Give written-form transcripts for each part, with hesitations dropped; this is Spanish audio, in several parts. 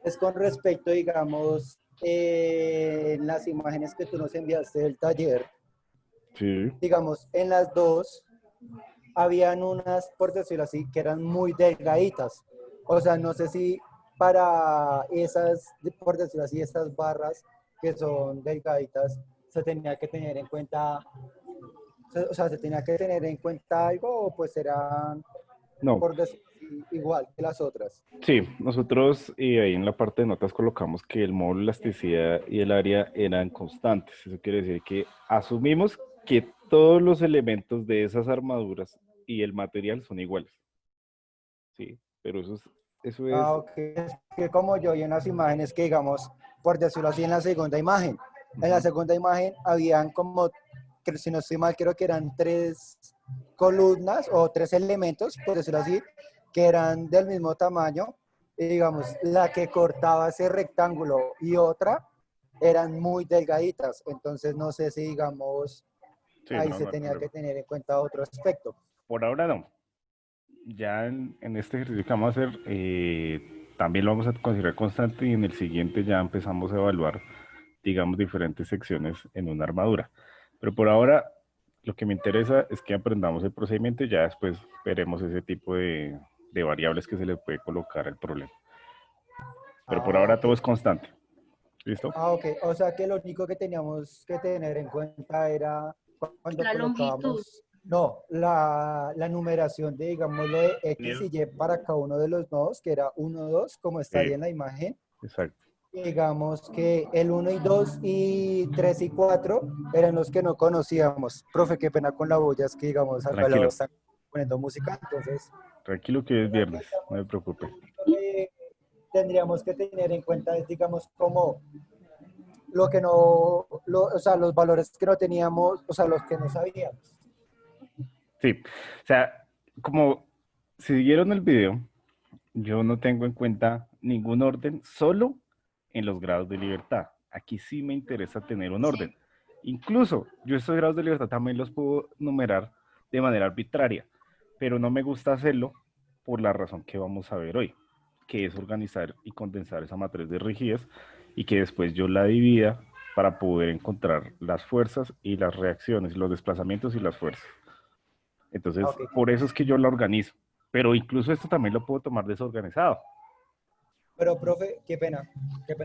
es con respecto, digamos, en las imágenes que tú nos enviaste del taller, Sí. digamos, en las dos habían unas, por decirlo así, que eran muy delgaditas. O sea, no sé si para esas, por decirlo así, estas barras que son delgaditas, se tenía que tener en cuenta, o sea, se tenía que tener en cuenta algo o pues eran, No, por decirlo así, igual que las otras. sí, nosotros ahí en la parte de notas colocamos que el módulo, elasticidad y el área eran constantes. Eso quiere decir que asumimos que todos los elementos de esas armaduras y el material son iguales. Sí, pero eso es, Ah, ok. Es que como yo vi en las imágenes que, digamos, por decirlo así, en la segunda imagen. En la ujú, segunda imagen habían como, que si no estoy mal, creo que eran tres columnas o tres elementos, por decirlo así, que eran del mismo tamaño. Y digamos, la que cortaba ese rectángulo y otra eran muy delgaditas. Entonces, no sé si, digamos, sí, ahí no, se no hay tenía que problema. tener en cuenta otro aspecto. Por ahora no. Ya en este ejercicio que vamos a hacer, también lo vamos a considerar constante y en el siguiente ya empezamos a evaluar, digamos, diferentes secciones en una armadura. Pero por ahora, lo que me interesa es que aprendamos el procedimiento y ya después veremos ese tipo de variables que se le puede colocar al problema. Pero por Ah, ahora ok. todo es constante. ¿Listo? Ah, ok. O sea que lo único que teníamos que tener en cuenta era cuando La longitud. colocábamos, no, la numeración de, digamos, lo de X y Y para cada uno de los nodos, que era uno 2 como está ahí Sí, en la imagen. exacto. Y digamos que el uno y 2 y 3 y 4 eran los que no conocíamos. Profe, qué pena con la bulla, es que, digamos, acá lo Tranquilo, están poniendo música, entonces, tranquilo que es viernes, no me preocupe. que tendríamos que tener en cuenta es, digamos, como lo que no, o sea, los valores que no teníamos, o sea, los que no sabíamos. Sí, o sea, como si siguieron el video, yo no tengo en cuenta ningún orden, solo en los grados de libertad. Aquí sí me interesa tener un orden. Sí. Incluso yo estos grados de libertad también los puedo numerar de manera arbitraria, pero no me gusta hacerlo por la razón que vamos a ver hoy, que es organizar y condensar esa matriz de rigidez y que después yo la divida para poder encontrar las fuerzas y las reacciones, los desplazamientos y las fuerzas. Entonces, Ok, por eso es que yo la organizo. Pero incluso esto también lo puedo tomar desorganizado. pero profe, qué pena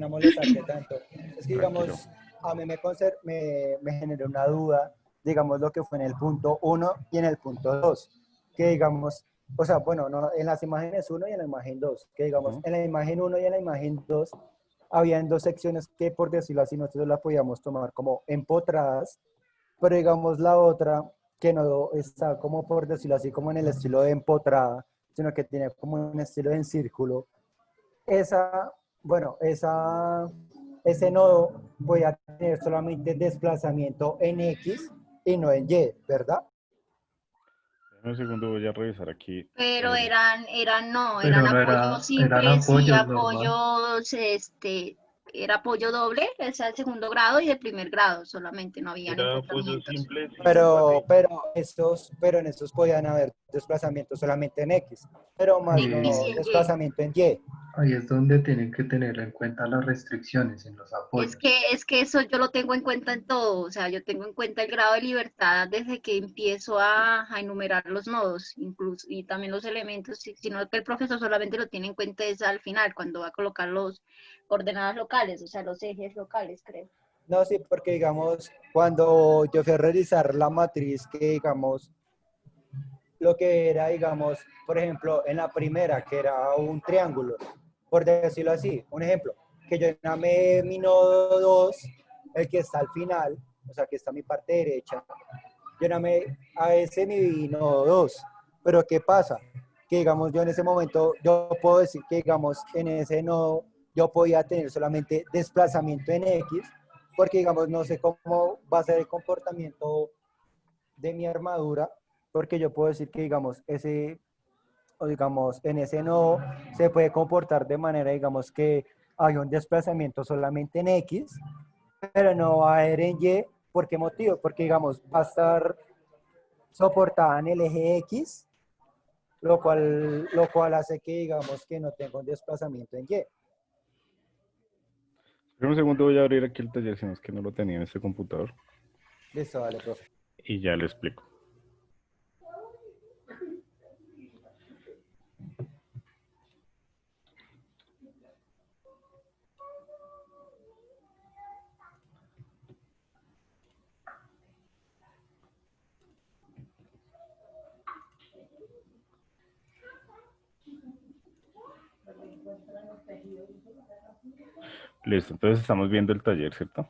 molestarte tanto. Es que, Tranquilo. digamos, a mí me generó una duda, digamos, lo que fue en el punto uno y en el punto 2 que digamos, o sea, bueno, no, en las imágenes uno y en la imagen 2 que digamos, Ujú. en la imagen uno y en la imagen 2 habían dos secciones que, por decirlo así, nosotros las podíamos tomar como empotradas, pero digamos la otra, que no está como, por decirlo así, como en el estilo de empotrada, sino que tiene como un estilo en círculo, esa, bueno, ese nodo voy a tener solamente desplazamiento en X y no en Y, ¿verdad? Un segundo, voy a revisar aquí. Pero eh, no, Pero eran no apoyos eran simples y apoyos normal. apoyos, era apoyo doble, es el segundo grado y de primer grado, solamente no habían Era apoyo empotramientos. simple y Pero, barril. pero en estos podían haber desplazamiento solamente en X, pero más En X no y en Y. desplazamiento en Y. Ahí es donde tienen que tener en cuenta las restricciones en los apoyos. Es que eso yo lo tengo en cuenta en todo, o sea, yo tengo en cuenta el grado de libertad desde que empiezo a enumerar los nodos, incluso, y también los elementos, sino que el profesor solamente lo tiene en cuenta es al final, cuando va a colocar los coordenadas locales, o sea, los ejes locales, creo. No, sí, porque digamos, cuando yo fui a realizar la matriz, que digamos, lo que era, digamos, por ejemplo, en la primera, que era un triángulo, por decirlo así, un ejemplo, que yo llamé mi nodo 2 el que está al final, o sea, que está mi parte derecha, yo llamé a ese mi nodo 2, pero ¿qué pasa? Que digamos, yo en ese momento, yo puedo decir que digamos, en ese nodo, yo podía tener solamente desplazamiento en X, porque digamos, no sé cómo va a ser el comportamiento de mi armadura, porque yo puedo decir que, digamos, ese, o digamos, en ese nodo se puede comportar de manera, digamos, que hay un desplazamiento solamente en X, pero no va a haber en Y. ¿Por qué motivo? Porque, digamos, va a estar soportada en el eje X lo cual hace que digamos que no tenga un desplazamiento en Y. Espera un segundo, voy a abrir aquí el taller, si no es que no lo tenía en este computador. Listo, dale, profe. Y ya le explico. Listo, entonces estamos viendo el taller, ¿cierto?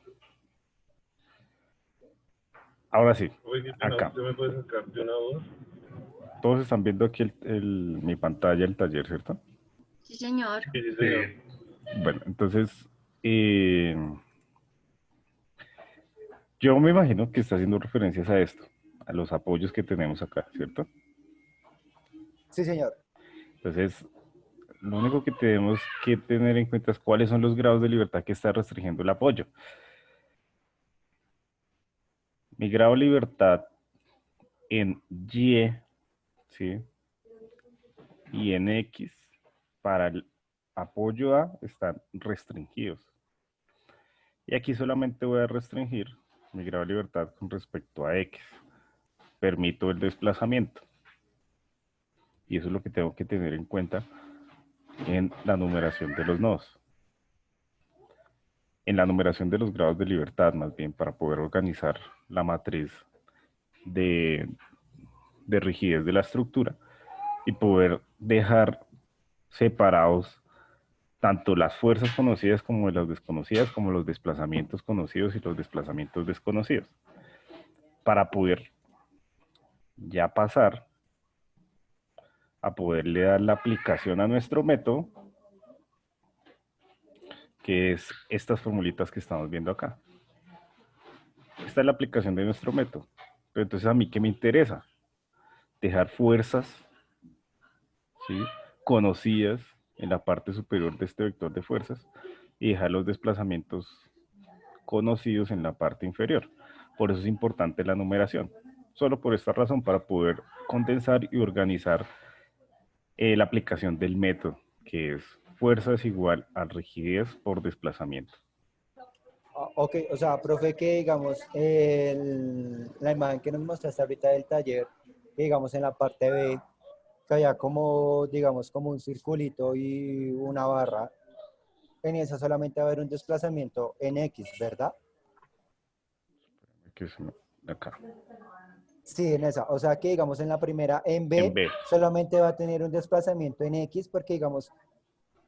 Ahora sí, acá. ¿Tú me puedes sacar de una duda? Todos están viendo aquí mi pantalla, el taller, ¿cierto? Sí, señor. Sí, sí, señor. Bueno, entonces, yo me imagino que está haciendo referencias a esto, a los apoyos que tenemos acá, ¿cierto? Sí, señor. Entonces, lo único que tenemos que tener en cuenta es cuáles son los grados de libertad que está restringiendo el apoyo. Mi grado de libertad en Y, ¿sí? Y en X, para el apoyo A, están restringidos. Y aquí solamente voy a restringir mi grado de libertad con respecto a X. Permito el desplazamiento. Y eso es lo que tengo que tener en cuenta en la numeración de los nodos. En la numeración de los grados de libertad, más bien, para poder organizar la matriz de rigidez de la estructura y poder dejar separados tanto las fuerzas conocidas como las desconocidas, como los desplazamientos conocidos y los desplazamientos desconocidos, para poder ya pasar a poderle dar la aplicación a nuestro método, que es estas formulitas que estamos viendo acá. Esta es la aplicación de nuestro método. Pero entonces, ¿a mí qué me interesa? Dejar fuerzas, ¿sí?, conocidas en la parte superior de este vector de fuerzas y dejar los desplazamientos conocidos en la parte inferior. Por eso es importante la numeración. Solo por esta razón, para poder condensar y organizar la aplicación del método, que es fuerzas igual a rigidez por desplazamiento. Ok, o sea, profe, que digamos, la imagen que nos mostraste ahorita del taller, que digamos en la parte B, que había como, digamos, como un circulito y una barra, en esa solamente va a haber un desplazamiento en X, ¿verdad? Aquí acá. Sí, en esa. O sea que digamos en la primera, en En B, B. solamente va a tener un desplazamiento en X porque digamos,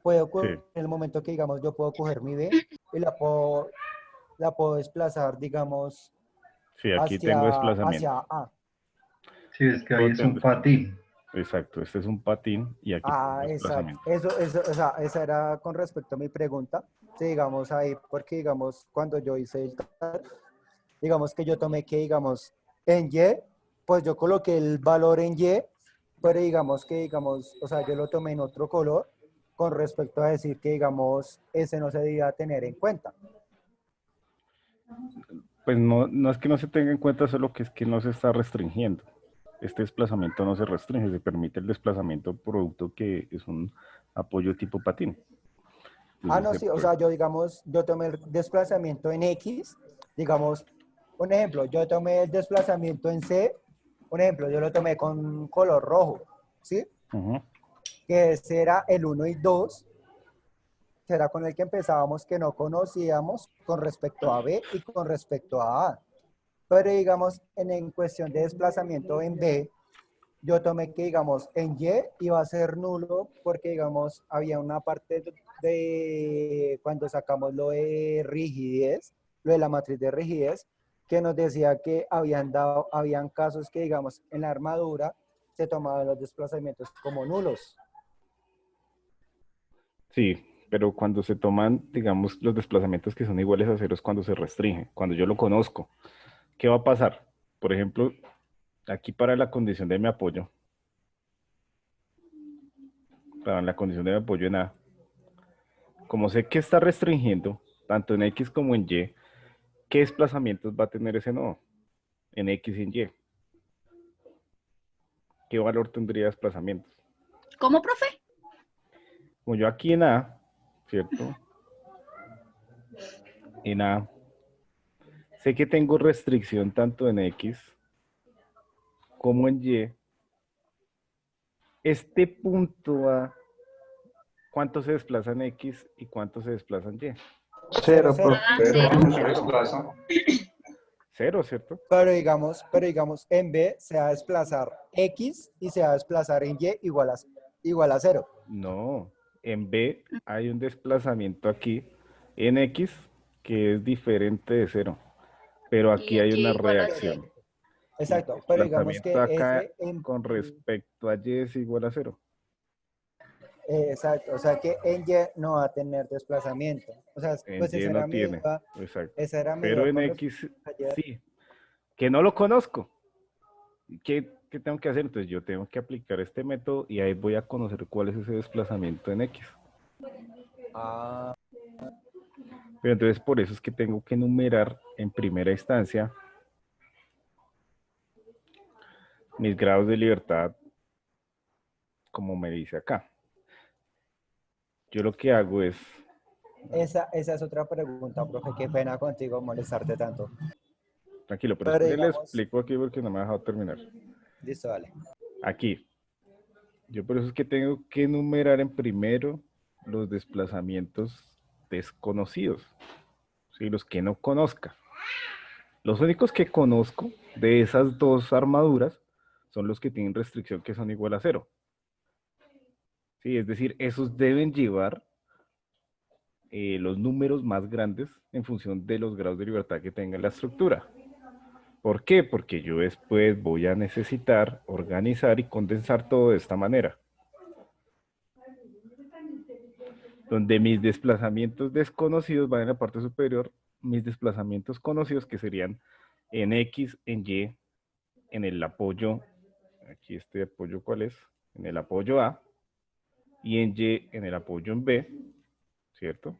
puedo Sí. en el momento que digamos yo puedo coger mi B y la puedo desplazar, digamos, Sí, aquí tengo hacia desplazamiento. A. Sí, es que ahí Puedo es tener un patín. Exacto, este es un patín y aquí tengo Exacto. desplazamiento. Eso, o sea, esa era con respecto a mi pregunta. Sí, digamos ahí, porque digamos, cuando yo hice el digamos que yo tomé que, digamos, en Y, pues yo coloqué el valor en Y, pero digamos que, digamos, o sea, yo lo tomé en otro color con respecto a decir que, digamos, ese no se debía tener en cuenta. Pues no, no es que no se tenga en cuenta, solo que es que no se está restringiendo. Este desplazamiento no se restringe, se permite el desplazamiento producto que es un apoyo tipo patín. Ah, Entonces no, se sí, o puede. sea, yo, digamos, yo tomé el desplazamiento en X, digamos, un ejemplo, yo tomé el desplazamiento en C, un ejemplo, yo lo tomé con color rojo, ¿sí? Ujú. Que ese era el 1 y 2, que era con el que empezábamos que no conocíamos con respecto a B y con respecto a A. Pero digamos, en cuestión de desplazamiento en B, yo tomé que, digamos, en Y iba a ser nulo porque, digamos, había una parte de cuando sacamos lo de rigidez, lo de la matriz de rigidez, que nos decía que habían casos que, digamos, en la armadura se tomaban los desplazamientos como nulos. Sí, pero cuando se toman, digamos, los desplazamientos que son iguales a cero es cuando se restringe, cuando yo lo conozco. ¿Qué va a pasar? Por ejemplo, aquí para la condición de mi apoyo, para la condición de mi apoyo en A, como sé que está restringiendo, tanto en X como en Y, ¿qué desplazamientos va a tener ese nodo? En X y en Y. ¿Qué valor tendría de desplazamientos? ¿Cómo, profe? Como yo aquí en A, ¿cierto? En A, sé que tengo restricción tanto en X como en Y. Este punto A, ¿cuánto se desplaza en X y cuánto se desplaza en Y? Cero, Cero, cero. Ah, profe. cero. No se desplaza. Cero, ¿cierto? Pero digamos, en B se va a desplazar X y se va a desplazar en Y igual a cero. No, en B hay un desplazamiento aquí en X que es diferente de cero, pero Y aquí en hay Y una igual a reacción. cero. Y el Exacto, pero digamos desplazamiento que acá ese en... con respecto a Y es igual a cero. Exacto, o sea que en Y no va a tener desplazamiento. O sea, En pues Y no tiene, exacto. esa era mi Pero duda en con X respecto a ayer. sí, que no lo conozco. ¿Qué tengo que hacer? Entonces yo tengo que aplicar este método y ahí voy a conocer cuál es ese desplazamiento en X. Ah, Pero entonces por eso es que tengo que enumerar en primera instancia mis grados de libertad, como me dice acá. Yo lo que hago es, esa es otra pregunta, profe. Qué pena contigo molestarte tanto. tranquilo, pero Pero espere, le digamos, explico aquí porque no me ha dejado terminar. listo, dale. Aquí, yo por eso es que tengo que enumerar en primero los desplazamientos desconocidos, ¿sí? Los que no conozca. Los únicos que conozco de esas dos armaduras son los que tienen restricción que son igual a cero. Sí, es decir, esos deben llevar los números más grandes en función de los grados de libertad que tenga la estructura. ¿Por qué? Porque yo después voy a necesitar organizar y condensar todo de esta manera. Donde mis desplazamientos desconocidos van en la parte superior, mis desplazamientos conocidos que serían en X, en Y, en el apoyo, aquí este apoyo ¿cuál es? En el apoyo A, y en Y, en el apoyo en B, ¿cierto?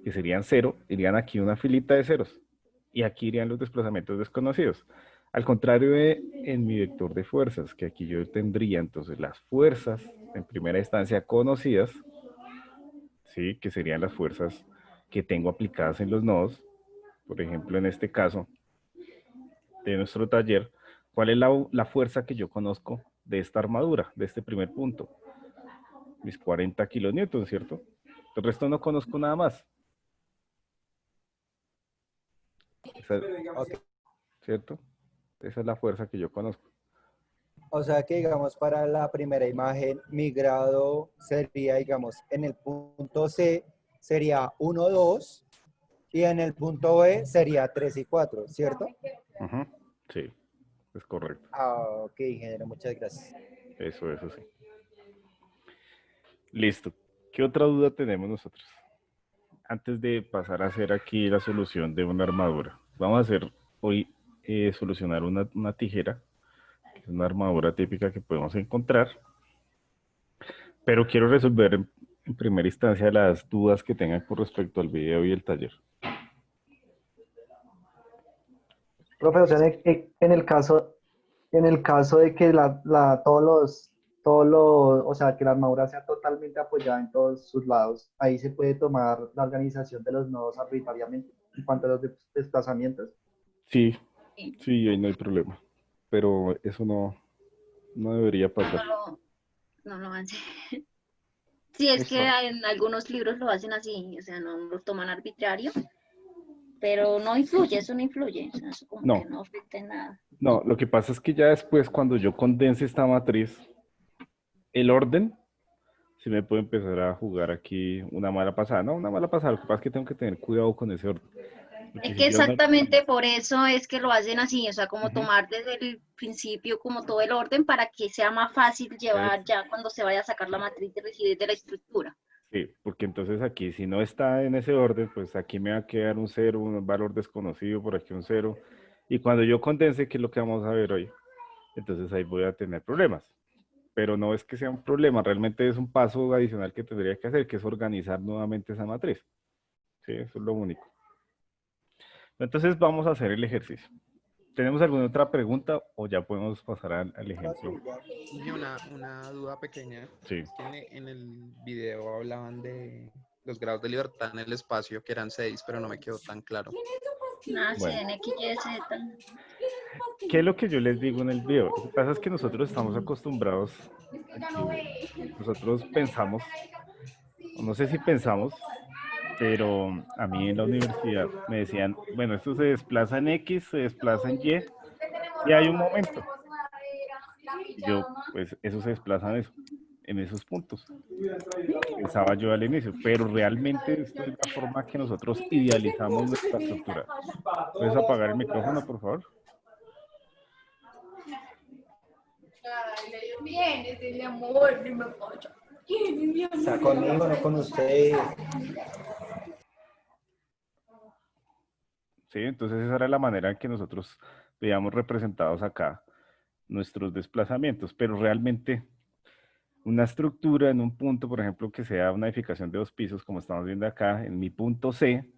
Que serían cero, irían aquí una filita de ceros. Y aquí irían los desplazamientos desconocidos. Al contrario de en mi vector de fuerzas, que aquí yo tendría entonces las fuerzas en primera instancia conocidas, ¿sí? Que serían las fuerzas que tengo aplicadas en los nodos. Por ejemplo, en este caso de nuestro taller, ¿cuál es la fuerza que yo conozco de esta armadura, de este primer punto? Mis 40 kilonewtons, ¿cierto? El resto no conozco nada más. Esa, Ok. ¿cierto? Esa es la fuerza que yo conozco. O sea que, digamos, para la primera imagen, mi grado sería, digamos, en el punto C sería 1, 2, y en el punto B sería 3 y 4, ¿cierto? Ujú. Sí, es correcto. Ah, ok, ingeniero, muchas gracias. Eso sí. Listo. ¿Qué otra duda tenemos nosotros? Antes de pasar a hacer aquí la solución de una armadura, vamos a hacer hoy solucionar una tijera, que es una armadura típica que podemos encontrar, pero quiero resolver en primera instancia las dudas que tengan con respecto al video y el taller. Profesor, en el caso de que o sea, que la armadura sea totalmente apoyada en todos sus lados, ahí se puede tomar la organización de los nodos arbitrariamente en cuanto a los desplazamientos. Sí, Sí, sí, ahí no hay problema, pero eso no debería pasar. no no lo hacen. Sí, es que Listo. en algunos libros lo hacen así, o sea, no lo toman arbitrario, pero no influye, eso no influye, o sea, eso como que No, no afecta en nada, no, ¿no? lo que pasa es que ya después cuando yo condense esta matriz, el orden se me puede empezar a jugar aquí una mala pasada. No, una mala pasada, lo que pasa es que tengo que tener cuidado con ese orden. Porque Es si que yo no... exactamente por eso es que lo hacen así, o sea, como Ujú, tomar desde el principio como todo el orden para que sea más fácil llevar eso. ya cuando se vaya a sacar la matriz de rigidez de la estructura. Sí, porque entonces aquí si no está en ese orden, pues aquí me va a quedar un cero, un valor desconocido, por aquí un cero. Y cuando yo condense, que es lo que vamos a ver hoy, entonces ahí voy a tener problemas. Pero no es que sea un problema, realmente es un paso adicional que tendría que hacer, que es organizar nuevamente esa matriz. Sí, eso es lo único. Entonces vamos a hacer el ejercicio. ¿Tenemos alguna otra pregunta o ya podemos pasar al ejemplo? Y una duda pequeña. Sí. Es que en el video hablaban de los grados de libertad en el espacio, que eran 6, pero no me quedó tan claro. Ah, sí, Bueno. en X, Y, Z. ¿Qué es lo que yo les digo en el video? Lo que pasa es que nosotros estamos acostumbrados a que nosotros pensamos, o no sé si pensamos, pero a mí en la universidad me decían, bueno, esto se desplaza en X, se desplaza en y hay un momento. Yo, pues, eso se desplaza en esos puntos. Pensaba yo al inicio, pero realmente esto es la forma que nosotros idealizamos nuestra estructura. ¿Puedes apagar el micrófono, por favor? Está conmigo, no con ustedes. Sí, entonces esa era la manera en que nosotros veíamos representados acá nuestros desplazamientos, pero realmente una estructura en un punto, por ejemplo, que sea una edificación de 2 pisos, como estamos viendo acá, en mi punto C,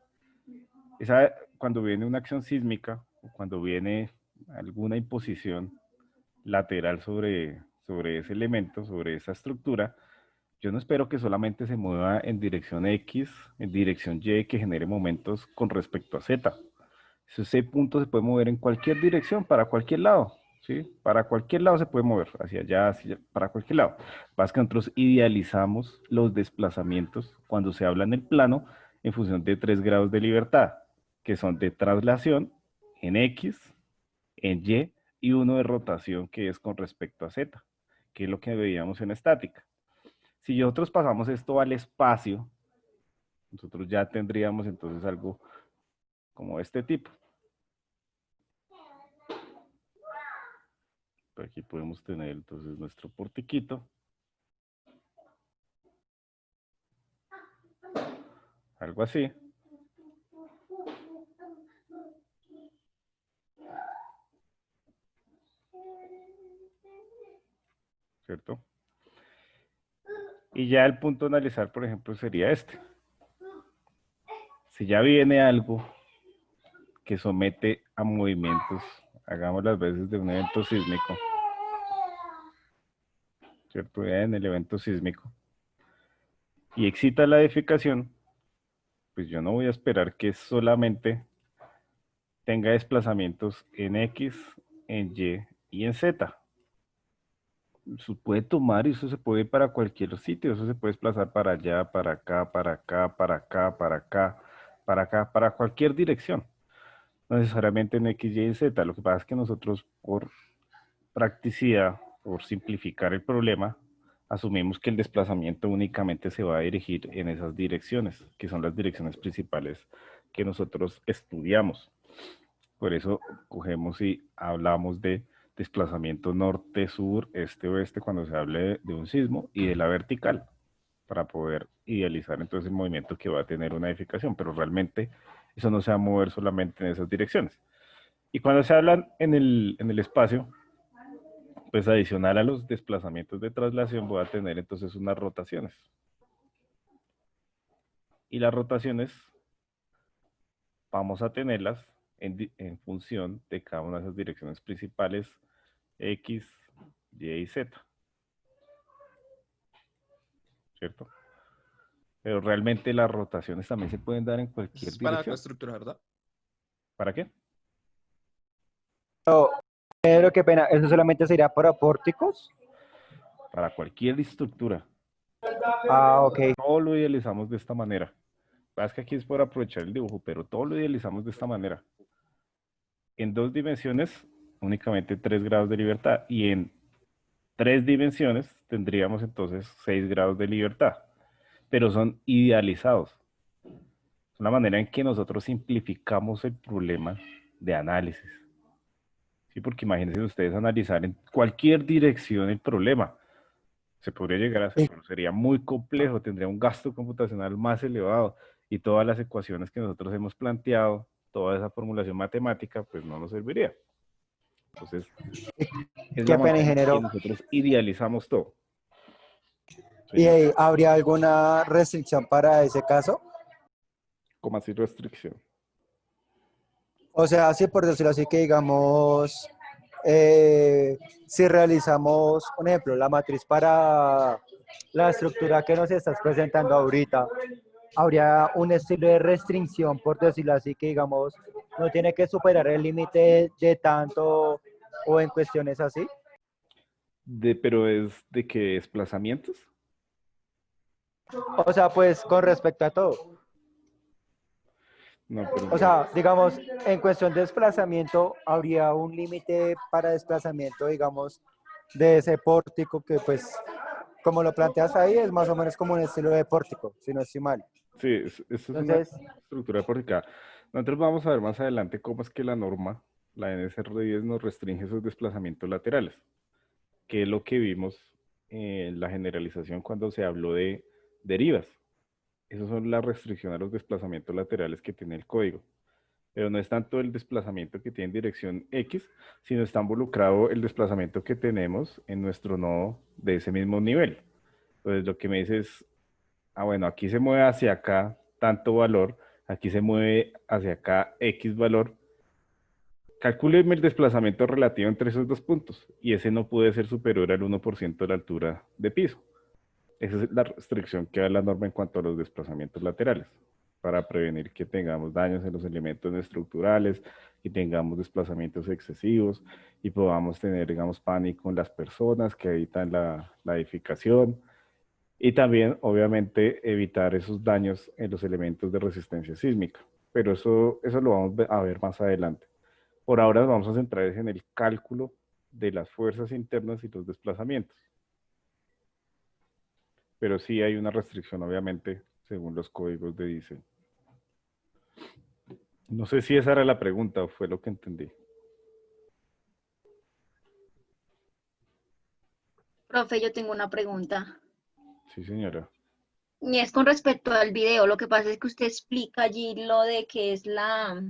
cuando viene una acción sísmica, o cuando viene alguna imposición lateral sobre ese elemento, sobre esa estructura, yo no espero que solamente se mueva en dirección X, en dirección Y, que genere momentos con respecto a Z. Ese punto se puede mover en cualquier dirección, para cualquier lado, ¿sí? Para cualquier lado se puede mover, hacia allá, para cualquier lado. Pasa que nosotros idealizamos los desplazamientos cuando se habla en el plano en función de 3 grados de libertad, que son de traslación en X, en y uno de rotación, que es con respecto a Z, que es lo que veíamos en estática. Si nosotros pasamos esto al espacio, nosotros ya tendríamos entonces algo como este tipo. Aquí podemos tener entonces nuestro portiquito. Algo así. ¿Cierto? Y ya el punto a analizar, por ejemplo, sería este. Si ya viene algo que somete a movimientos, hagamos las veces de un evento sísmico, ¿cierto? Ya en el evento sísmico, y excita la edificación, pues yo no voy a esperar que solamente tenga desplazamientos en X, en Y y en Z. Eso puede tomar y eso se puede ir para cualquier sitio, eso se puede desplazar para allá, para acá, para acá, para acá, para acá, para acá, para cualquier dirección. No necesariamente en X, Y y Z. Lo que pasa es que nosotros, por practicidad, por simplificar el problema, asumimos que el desplazamiento únicamente se va a dirigir en esas direcciones, que son las direcciones principales que nosotros estudiamos. Por eso cogemos y hablamos de desplazamiento norte, sur, este, oeste, cuando se hable de un sismo, y de la vertical, para poder idealizar entonces el movimiento que va a tener una edificación, pero realmente eso no se va a mover solamente en esas direcciones. Y cuando se hablan en el espacio, pues adicional a los desplazamientos de traslación, voy a tener entonces unas rotaciones. Y las rotaciones vamos a tenerlas en función de cada una de esas direcciones principales, X, Y y Z. ¿Cierto? Pero realmente las rotaciones también se pueden dar en cualquier Es para la dirección. estructura, ¿verdad? ¿Para qué? Pero qué pena, ¿eso solamente sería para pórticos? Para cualquier estructura. Ah, ok. Todo lo idealizamos de esta manera. Es que aquí es por aprovechar el dibujo, pero todo lo idealizamos de esta manera. En 2 dimensiones, únicamente 3 grados de libertad. Y en 3 dimensiones tendríamos entonces 6 grados de libertad. Pero son idealizados. Es una manera en que nosotros simplificamos el problema de análisis. ¿Sí? Porque imagínense ustedes analizar en cualquier dirección el problema. Se podría llegar a hacer, pero sería muy complejo, tendría un gasto computacional más elevado y todas las ecuaciones que nosotros hemos planteado, toda esa formulación matemática, pues no nos serviría. Entonces, es Qué la pena, manera en que ingeniero. nosotros idealizamos todo. ¿Y Señor, habría alguna restricción para ese caso? ¿cómo así restricción? O sea, así por decirlo así que digamos, si realizamos, por ejemplo, la matriz para la estructura que nos estás presentando ahorita, habría un estilo de restricción, por decirlo así, que digamos, no tiene que superar el límite de tanto o en cuestiones así. Pero es de qué desplazamientos. O sea, pues con respecto a todo. No, pero O sea, digamos, en cuestión de desplazamiento, habría un límite para desplazamiento, digamos, de ese pórtico que pues, como lo planteas ahí, es más o menos como un estilo de pórtico, si no estoy mal. sí, esto es una Entonces, estructura porticada. Nosotros vamos a ver más adelante cómo es que la norma, la NSR10, nos restringe esos desplazamientos laterales, que es lo que vimos en la generalización cuando se habló de derivas. Esas son las restricciones a los desplazamientos laterales que tiene el código. Pero no es tanto el desplazamiento que tiene en dirección X, sino está involucrado el desplazamiento que tenemos en nuestro nodo de ese mismo nivel. Entonces lo que me dice es, bueno, aquí se mueve hacia acá tanto valor, aquí se mueve hacia acá X valor. Calcúleme el desplazamiento relativo entre esos dos puntos y ese no puede ser superior al 1% de la altura de piso. Esa es la restricción que da la norma en cuanto a los desplazamientos laterales, para prevenir que tengamos daños en los elementos estructurales, y tengamos desplazamientos excesivos y podamos tener, digamos, pánico en las personas que habitan la edificación. Y también, obviamente, evitar esos daños en los elementos de resistencia sísmica. Pero eso lo vamos a ver más adelante. Por ahora nos vamos a centrar en el cálculo de las fuerzas internas y los desplazamientos. Pero sí hay una restricción, obviamente, según los códigos de diseño. No sé si esa era la pregunta o fue lo que entendí. Profe, yo tengo una pregunta. Sí, señora. Y es con respecto al video. Lo que pasa es que usted explica allí lo de que es la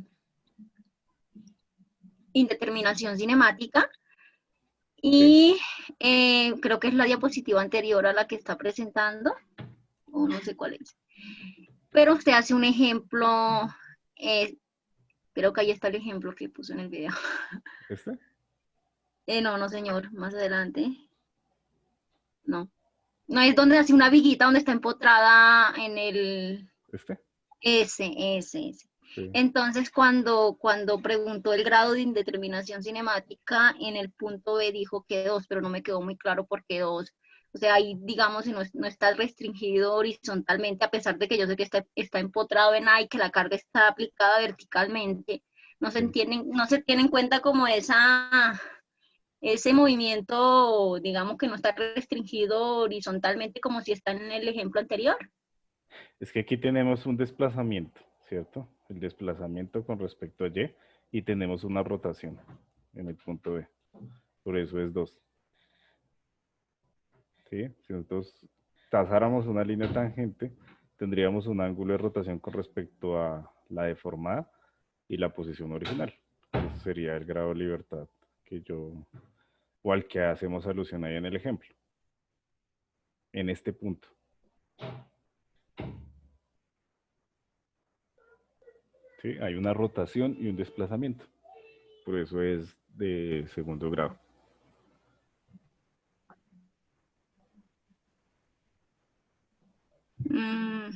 indeterminación cinemática Sí. y creo que es la diapositiva anterior a la que está presentando, o no sé cuál es. Pero usted hace un ejemplo, eh, creo que ahí está el ejemplo que puso en el video. ¿Este? No, no señor, más adelante. No. No es donde hace una viguita donde está empotrada en el... ¿Este? Ese. Sí. Entonces, cuando preguntó el grado de indeterminación cinemática, en el punto B dijo que 2, pero no me quedó muy claro por qué 2. O sea, ahí, digamos, no está restringido horizontalmente, a pesar de que yo sé que está empotrado en A y que la carga está aplicada verticalmente. Sí. No se tiene en cuenta como ese movimiento, digamos, que no está restringido horizontalmente como si está en el ejemplo anterior. Es que aquí tenemos un desplazamiento, ¿cierto? El desplazamiento con respecto a y tenemos una rotación en el punto B. Por eso es 2. ¿Sí? Si nosotros trazáramos una línea tangente, tendríamos un ángulo de rotación con respecto a la deformada y la posición original. Eso sería el grado de libertad o al que hacemos alusión ahí en el ejemplo, en este punto. ¿Sí? Hay una rotación y un desplazamiento. Por eso es de segundo grado. Mm,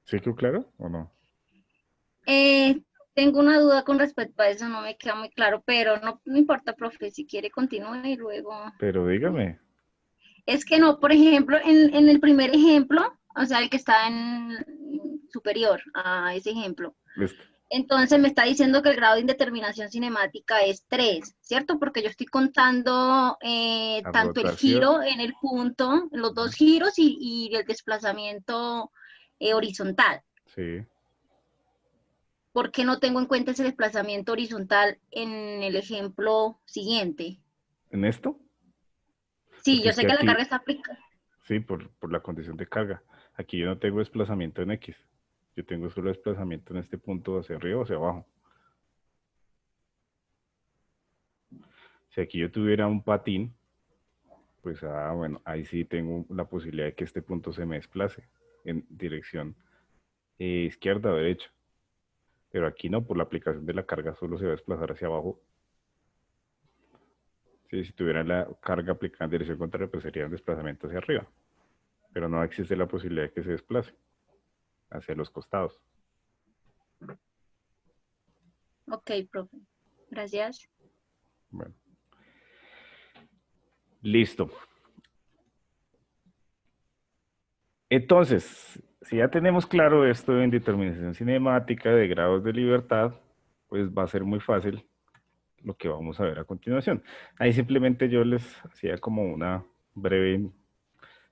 ¿Sí quedó claro o no? tengo una duda con respecto a eso, no me queda muy claro, pero no importa, profe, si quiere continúe y luego... Pero dígame. Es que no, por ejemplo, en el primer ejemplo, o sea, el que está en superior a ese ejemplo, Listo. entonces me está diciendo que el grado de indeterminación cinemática es 3, ¿cierto? Porque yo estoy contando La tanto el rotación. giro en el punto, los dos giros y el desplazamiento horizontal. Sí. ¿Por qué no tengo en cuenta ese desplazamiento horizontal en el ejemplo siguiente? ¿En esto? Sí, Porque yo es sé que que la aquí, carga está aplicada. sí, por la condición de carga. Aquí yo no tengo desplazamiento en X. Yo tengo solo desplazamiento en este punto hacia arriba o hacia abajo. Si aquí yo tuviera un patín, pues, bueno, ahí sí tengo la posibilidad de que este punto se me desplace en dirección izquierda o derecha. pero aquí no, por la aplicación de la carga solo se va a desplazar hacia abajo. Sí, si tuviera la carga aplicada en dirección contraria, pues sería un desplazamiento hacia arriba, pero no existe la posibilidad de que se desplace hacia los costados. Ok, profe. Gracias. Bueno, listo. Entonces, si ya tenemos claro esto en determinación cinemática de grados de libertad, pues va a ser muy fácil lo que vamos a ver a continuación. Ahí simplemente yo les hacía como una breve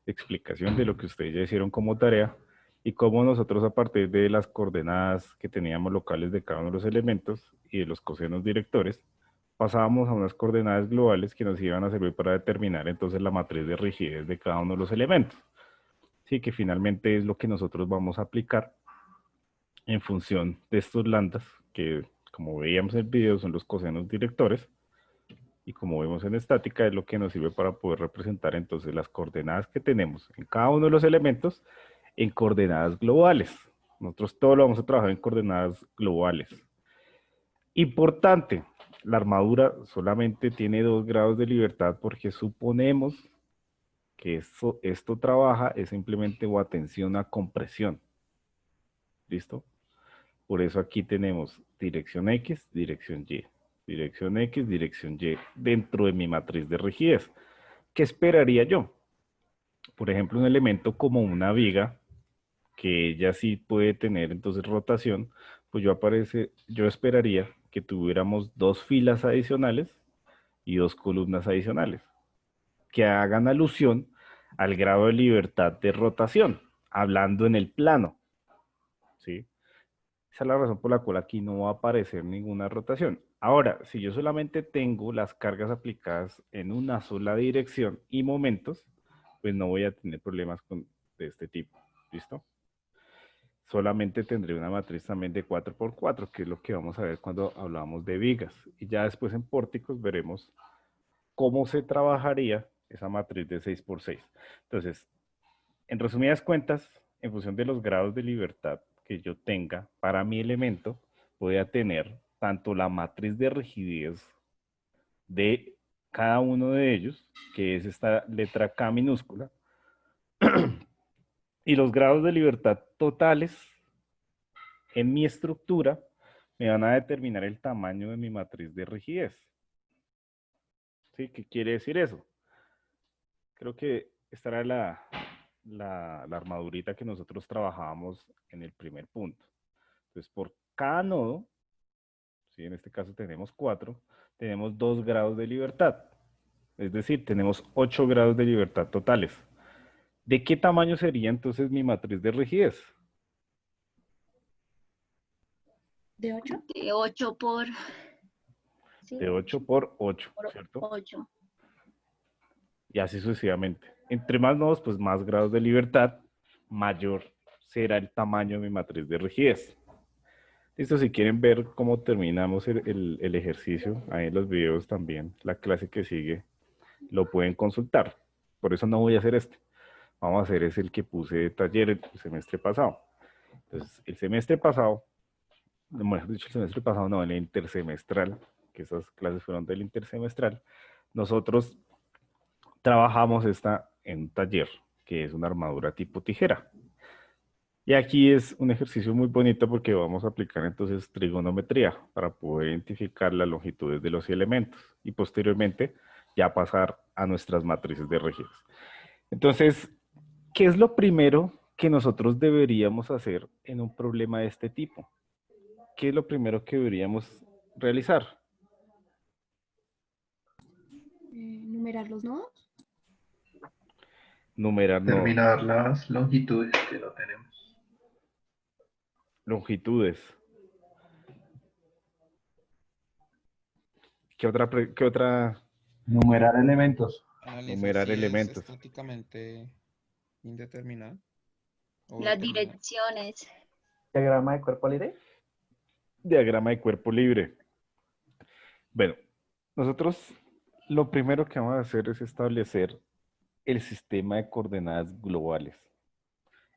explicación de lo que ustedes ya hicieron como tarea y cómo nosotros a partir de las coordenadas que teníamos locales de cada uno de los elementos y de los cosenos directores, pasábamos a unas coordenadas globales que nos iban a servir para determinar entonces la matriz de rigidez de cada uno de los elementos. Sí, que finalmente es lo que nosotros vamos a aplicar en función de estos lambdas, que como veíamos en el video son los cosenos directores, y como vemos en estática es lo que nos sirve para poder representar entonces las coordenadas que tenemos en cada uno de los elementos en coordenadas globales. Nosotros todo lo vamos a trabajar en coordenadas globales. Importante, la armadura solamente tiene 2 grados de libertad porque suponemos que esto trabaja es simplemente o atención a compresión. ¿Listo? Por eso aquí tenemos dirección X, dirección Y. Dirección X, dirección Y dentro de mi matriz de rigidez. ¿Qué esperaría yo? Por ejemplo, un elemento como una viga, que ella sí puede tener entonces rotación, pues yo esperaría que tuviéramos 2 filas adicionales y 2 columnas adicionales, que hagan alusión al grado de libertad de rotación, hablando en el plano, ¿sí? Esa es la razón por la cual aquí no va a aparecer ninguna rotación. Ahora, si yo solamente tengo las cargas aplicadas en una sola dirección y momentos, pues no voy a tener problemas de este tipo. ¿Listo? Solamente tendré una matriz también de 4x4, que es lo que vamos a ver cuando hablamos de vigas. Y ya después en pórticos veremos cómo se trabajaría esa matriz de 6x6. Entonces, en resumidas cuentas, en función de los grados de libertad que yo tenga para mi elemento, voy a tener tanto la matriz de rigidez de cada uno de ellos, que es esta letra K minúscula, y los grados de libertad totales en mi estructura me van a determinar el tamaño de mi matriz de rigidez. ¿Sí? ¿Qué quiere decir eso? Creo que esta era la armadurita que nosotros trabajábamos en el primer punto. Entonces, por cada nodo, ¿sí? En este caso tenemos 4, tenemos 2 grados de libertad. Es decir, tenemos 8 grados de libertad totales. ¿De qué tamaño sería entonces mi matriz de rigidez? ¿De 8? De 8 por... Sí, De 8 por 8, por ¿cierto? 8. Y así sucesivamente. Entre más nodos, pues más grados de libertad, mayor será el tamaño de mi matriz de rigidez. Listo, si quieren ver cómo terminamos el ejercicio, ahí en los videos también, la clase que sigue, lo pueden consultar. Por eso no voy a hacer este. Vamos a hacer es el que puse de taller el semestre pasado. Entonces, el semestre pasado, mejor dicho, el semestre pasado no, el intersemestral, que esas clases fueron del intersemestral, nosotros trabajamos esta en un taller, que es una armadura tipo tijera. Y aquí es un ejercicio muy bonito porque vamos a aplicar entonces trigonometría para poder identificar las longitudes de los elementos y posteriormente ya pasar a nuestras matrices de rigidez. Entonces, ¿qué es lo primero que nosotros deberíamos hacer en un problema de este tipo? ¿Qué es lo primero que deberíamos realizar? Numerar los nodos. Numerar nodos, Terminar las longitudes que no tenemos. longitudes. ¿Qué otra? Numerar elementos. Analizar Numerar si es elementos. estáticamente indeterminado o Las determinado. direcciones. Diagrama de cuerpo libre. Diagrama de cuerpo libre. Bueno, nosotros lo primero que vamos a hacer es establecer el sistema de coordenadas globales.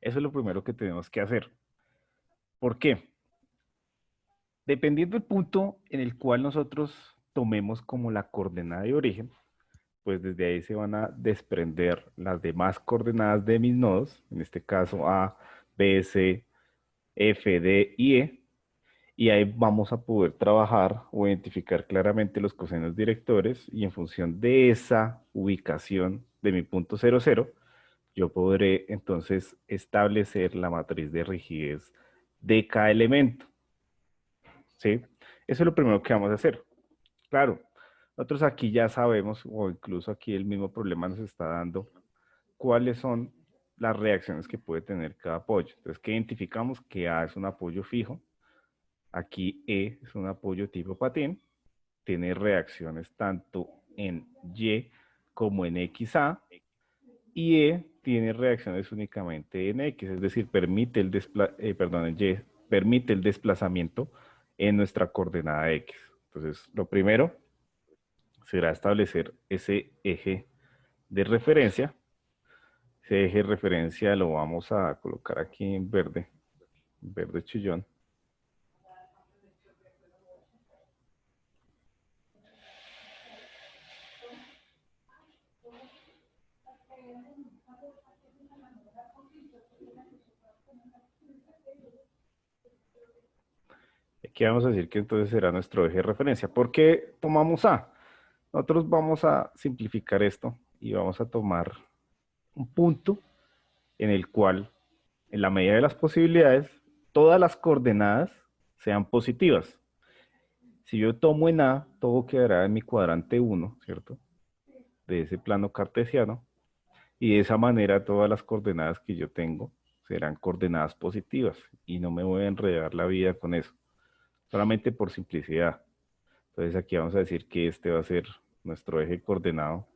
Eso es lo primero que tenemos que hacer. ¿Por qué? Dependiendo del punto en el cual nosotros tomemos como la coordenada de origen, pues desde ahí se van a desprender las demás coordenadas de mis nodos, en este caso A, B, C, F, D y E, y ahí vamos a poder trabajar o identificar claramente los cosenos directores y en función de esa ubicación de mi punto 0, 0, yo podré entonces establecer la matriz de rigidez de cada elemento, ¿sí? Eso es lo primero que vamos a hacer. Claro, nosotros aquí ya sabemos, o incluso aquí el mismo problema nos está dando, cuáles son las reacciones que puede tener cada apoyo. Entonces, que identificamos que A es un apoyo fijo, aquí E es un apoyo tipo patín, tiene reacciones tanto en Y como en XA, y E tiene reacciones únicamente en X, es decir, permite el, en Y, permite el desplazamiento en nuestra coordenada X. Entonces, lo primero será establecer ese eje de referencia. Ese eje de referencia lo vamos a colocar aquí en verde chillón. Aquí vamos a decir que entonces será nuestro eje de referencia. ¿Por qué tomamos A? Nosotros vamos a simplificar esto y vamos a tomar un punto en el cual, en la medida de las posibilidades, todas las coordenadas sean positivas. Si yo tomo en A, todo quedará en mi cuadrante 1, ¿cierto? De ese plano cartesiano. Y de esa manera todas las coordenadas que yo tengo serán coordenadas positivas. Y no me voy a enredar la vida con eso. Solamente por simplicidad. Entonces aquí vamos a decir que este va a ser nuestro eje coordenado.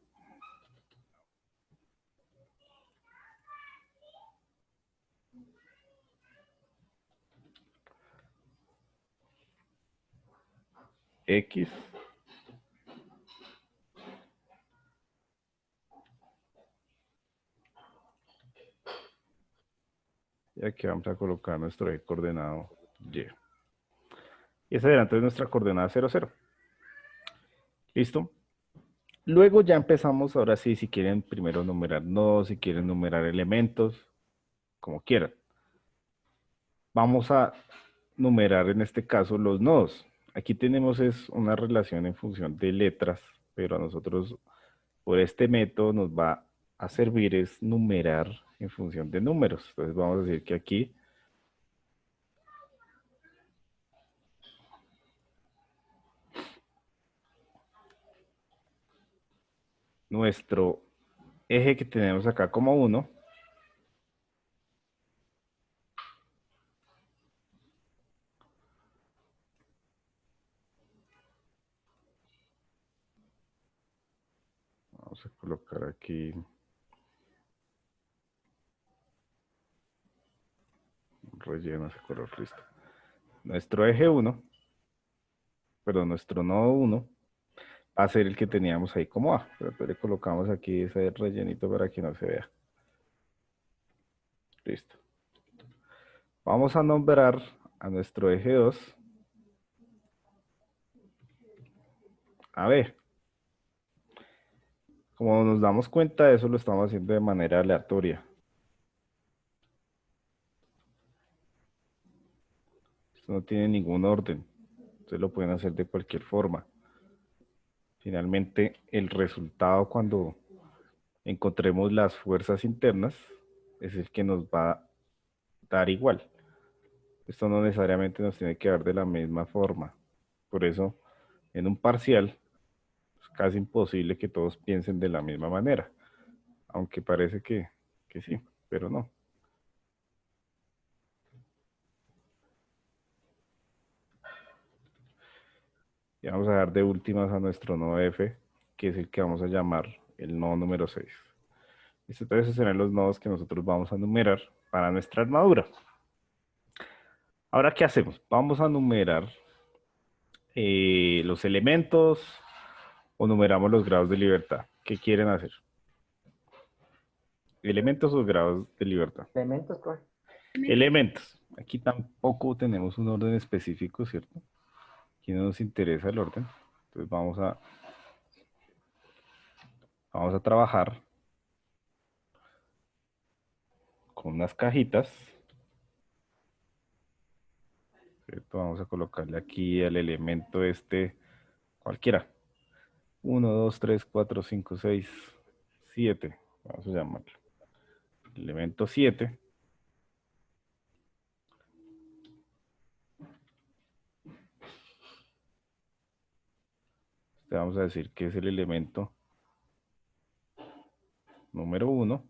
X. Y aquí vamos a colocar nuestro eje coordenado Y. Y esa será entonces nuestra coordenada 0, 0. ¿Listo? Luego ya empezamos, ahora sí, si quieren primero numerar nodos, si quieren numerar elementos, como quieran. Vamos a numerar en este caso los nodos. Aquí tenemos es una relación en función de letras, pero a nosotros por este método nos va a servir es numerar en función de números. Entonces vamos a decir que aquí nuestro eje que tenemos acá como 1, vamos a colocar aquí un relleno ese color, listo. Nuestro eje 1, perdón, nuestro nodo 1 va a ser el que teníamos ahí como A, pero después le colocamos aquí ese rellenito para que no se vea. Listo. Vamos a nombrar a nuestro eje 2 AB. Como nos damos cuenta, eso lo estamos haciendo de manera aleatoria. Esto no tiene ningún orden. Ustedes lo pueden hacer de cualquier forma. Finalmente, el resultado cuando encontremos las fuerzas internas es el que nos va a dar igual. Esto no necesariamente nos tiene que dar de la misma forma. Por eso, en un parcial, es casi imposible que todos piensen de la misma manera. Aunque parece que sí, pero no. Y vamos a dar de últimas a nuestro nodo F, que es el que vamos a llamar el nodo número 6. Entonces, esos serán los nodos que nosotros vamos a numerar para nuestra armadura. Ahora, ¿qué hacemos? Vamos a numerar los elementos o numeramos los grados de libertad. ¿Qué quieren hacer? ¿Elementos o grados de libertad? Elementos, profe. Elementos. Aquí tampoco tenemos un orden específico, ¿cierto? Aquí no nos interesa el orden. Entonces vamos a trabajar con unas cajitas. ¿Cierto? Vamos a colocarle aquí al elemento este, cualquiera. 1, 2, 3, 4, 5, 6, 7. Vamos a llamarlo. Elemento 7. Vamos a decir que es el elemento número 1.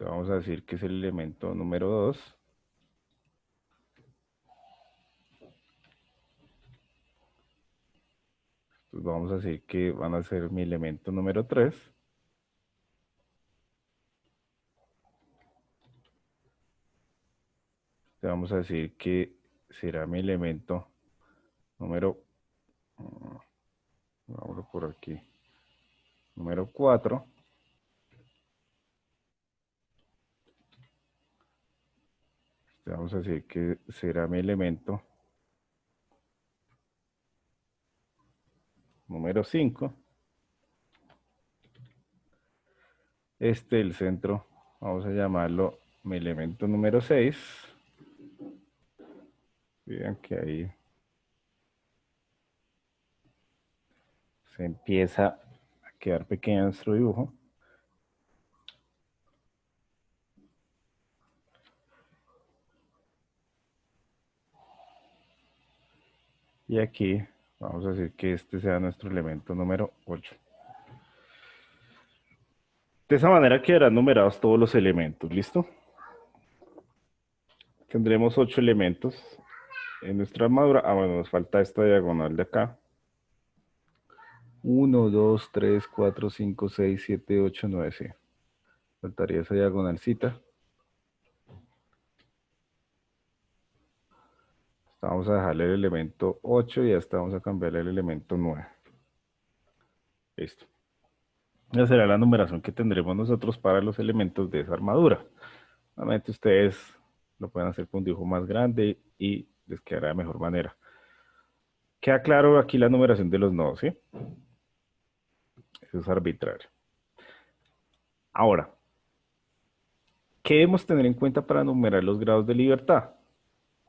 Vamos a decir que es el elemento número 2. Entonces vamos a decir que van a ser mi elemento número 3. Vamos a decir que será mi elemento número, vamos por aquí, número 4. Vamos a decir que será mi elemento número 5. El centro, vamos a llamarlo mi elemento número 6. Vean que ahí se empieza a quedar pequeño nuestro dibujo. Y aquí vamos a decir que este sea nuestro elemento número 8. De esa manera quedarán numerados todos los elementos, ¿listo? Tendremos 8 elementos en nuestra armadura. Ah, bueno, nos falta esta diagonal de acá. 1, 2, 3, 4, 5, 6, 7, 8, 9, sí. Faltaría esa diagonalcita. Vamos a dejarle el elemento 8 y hasta vamos a cambiarle el elemento 9. Listo. Esa será la numeración que tendremos nosotros para los elementos de esa armadura. Normalmente ustedes lo pueden hacer con un dibujo más grande y les quedará de mejor manera. Queda claro aquí la numeración de los nodos, ¿sí? Eso es arbitrario. Ahora, ¿qué debemos tener en cuenta para numerar los grados de libertad?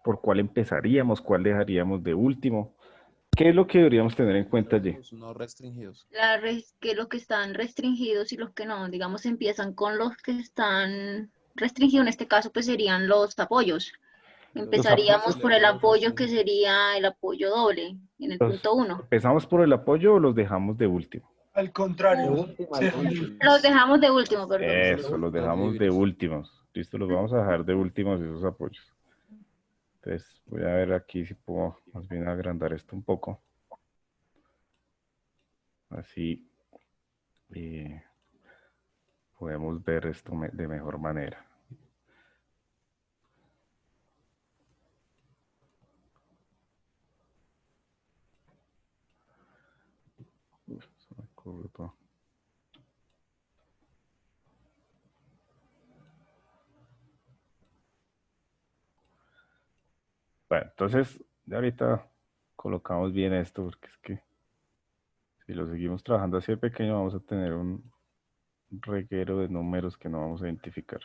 ¿Por cuál empezaríamos? ¿Cuál dejaríamos de último? ¿Qué es lo que deberíamos tener en cuenta allí? Los no restringidos. Que los que están restringidos y los que no, digamos, empiezan con los que están restringidos, en este caso, pues serían los apoyos. Empezaríamos por el apoyo que sería el apoyo doble, en el punto 1. ¿Empezamos por el apoyo o los dejamos de último? Al contrario. Los dejamos de último, perdón. Eso, los dejamos de últimos. Listo, los vamos a dejar de últimos esos apoyos. Entonces, voy a ver aquí si puedo más bien agrandar esto un poco. Así podemos ver esto de mejor manera. Uf, se me cubre todo. Bueno, entonces, ya ahorita colocamos bien esto, porque es que si lo seguimos trabajando así de pequeño, vamos a tener un reguero de números que no vamos a identificar.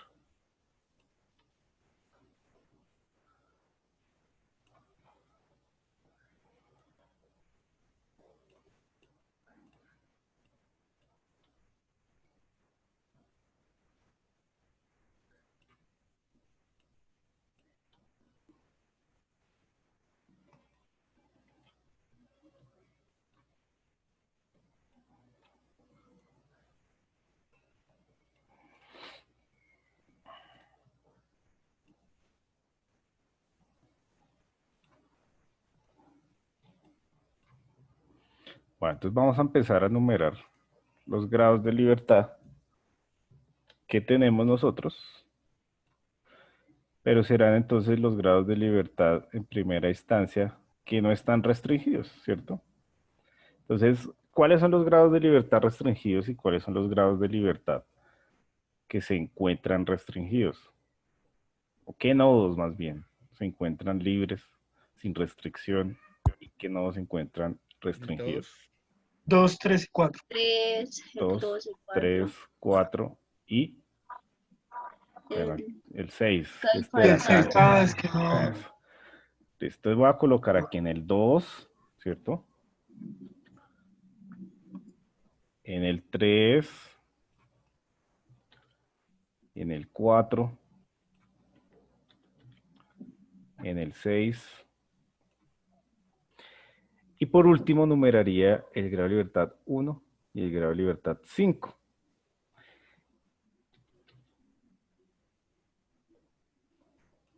Bueno, entonces vamos a empezar a numerar los grados de libertad que tenemos nosotros, pero serán entonces los grados de libertad en primera instancia que no están restringidos, ¿cierto? Entonces, ¿cuáles son los grados de libertad restringidos y cuáles son los grados de libertad que se encuentran restringidos? ¿O qué nodos más bien se encuentran libres, sin restricción? ¿Y qué nodos se encuentran restringidos? 2, 2, 3 y 4. 3, el 2, 2, el 3, 4 y el el 6. el Este Y de el 6, acá. es que no. Eso. Listo, voy a colocar aquí en el 2, ¿cierto? En el 3, en el 4, en el 6. Y por último numeraría el grado de libertad 1 y el grado de libertad 5.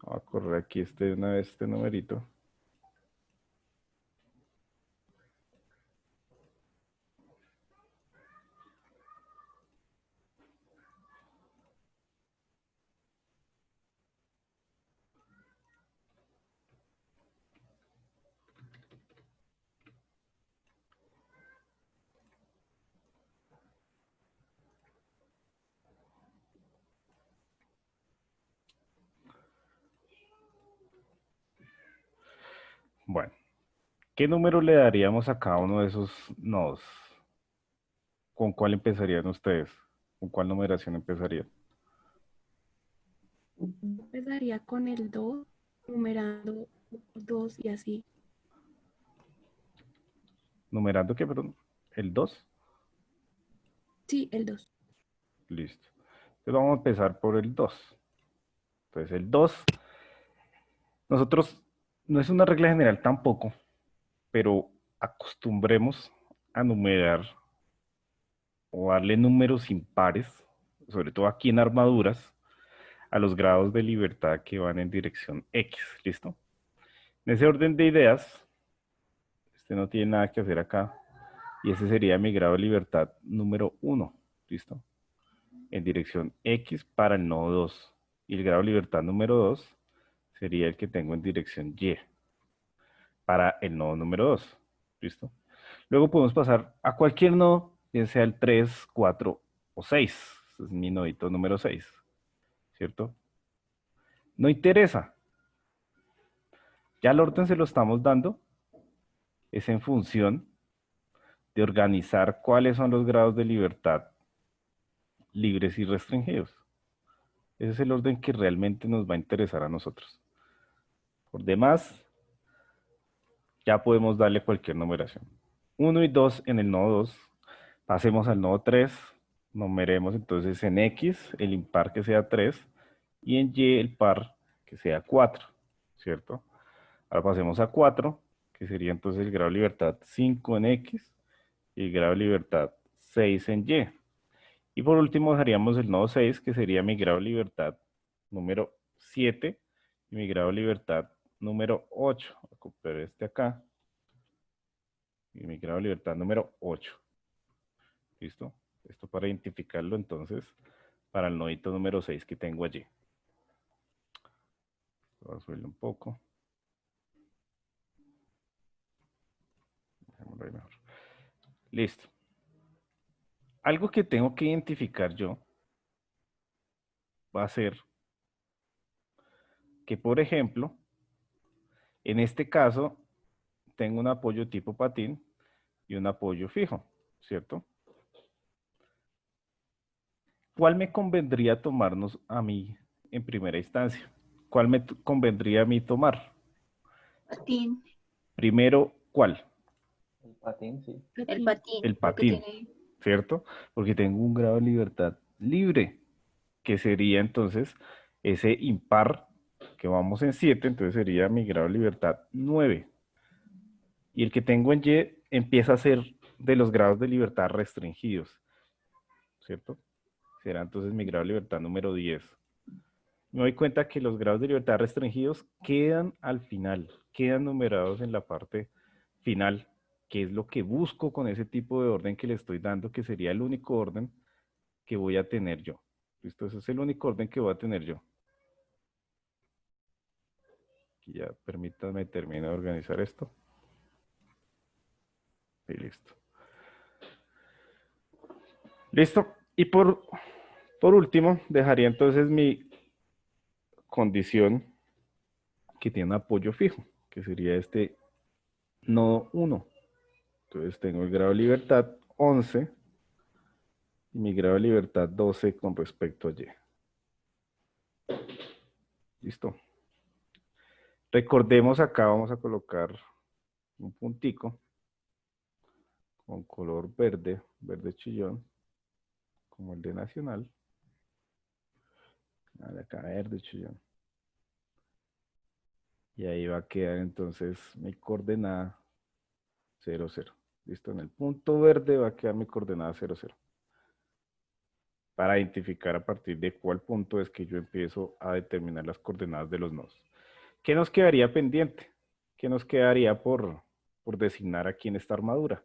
Voy a correr aquí una vez este numerito. Bueno, ¿qué número le daríamos a cada uno de esos nodos? ¿Con cuál empezarían ustedes? ¿Con cuál numeración empezarían? Empezaría con el 2, numerando 2 y así. ¿Numerando qué, perdón? ¿El 2? Sí, el 2. Listo. Entonces vamos a empezar por el 2. Entonces el 2, nosotros, no es una regla general tampoco, pero acostumbremos a numerar o darle números impares, sobre todo aquí en armaduras, a los grados de libertad que van en dirección X, ¿listo? En ese orden de ideas, este no tiene nada que hacer acá, y ese sería mi grado de libertad número 1, ¿listo? En dirección X para el nodo 2, y el grado de libertad número 2 sería el que tengo en dirección Y para el nodo número 2, ¿listo? Luego podemos pasar a cualquier nodo, bien sea el 3, 4 o 6. Este es mi nodito número 6, ¿cierto? No interesa. Ya el orden se lo estamos dando. Es en función de organizar cuáles son los grados de libertad libres y restringidos. Ese es el orden que realmente nos va a interesar a nosotros. Por demás, ya podemos darle cualquier numeración. 1 y 2 en el nodo 2. Pasemos al nodo 3. Numeremos entonces en X el impar que sea 3 y en Y el par que sea 4, ¿cierto? Ahora pasemos a 4, que sería entonces el grado de libertad 5 en X y el grado de libertad 6 en Y. Y por último dejaríamos el nodo 6, que sería mi grado de libertad número 7 y mi grado de libertad número 8. Voy a copiar este acá. Y mi grado de libertad número 8. ¿Listo? Esto para identificarlo entonces para el nodito número 6 que tengo allí. Voy a subirlo un poco. Dejémoslo ahí mejor. Listo. Algo que tengo que identificar yo va a ser que, por ejemplo, en este caso, tengo un apoyo tipo patín y un apoyo fijo, ¿cierto? ¿Cuál me convendría tomarnos a mí en primera instancia? ¿Cuál me convendría a mí tomar? patín, Primero, ¿cuál? El patín, sí. el patín, El porque patín, tiene ¿cierto? Porque tengo un grado de libertad libre, que sería entonces ese impar, que vamos en 7, entonces sería mi grado de libertad 9. Y el que tengo en Y empieza a ser de los grados de libertad restringidos, ¿cierto? Será entonces mi grado de libertad número 10. Me doy cuenta que los grados de libertad restringidos quedan al final, quedan numerados en la parte final, que es lo que busco con ese tipo de orden que le estoy dando, que sería el único orden que voy a tener yo. ¿Listo? Ese es el único orden que voy a tener yo. Aquí ya permítanme terminar de organizar esto. Y listo. Listo. Y por Por último, dejaría entonces mi condición que tiene un apoyo fijo, que sería este nodo 1. Entonces tengo el grado de libertad 11 y mi grado de libertad 12 con respecto a Y. ¿Listo? Recordemos acá, vamos a colocar un puntico con color verde, verde chillón, como el de Nacional. Acá verde chillón. Y ahí va a quedar entonces mi coordenada 0, 0. ¿Listo? En el punto verde va a quedar mi coordenada 0, 0. Para identificar a partir de cuál punto es que yo empiezo a determinar las coordenadas de los nodos. ¿Qué nos quedaría pendiente? ¿Qué nos quedaría por designar aquí en esta armadura?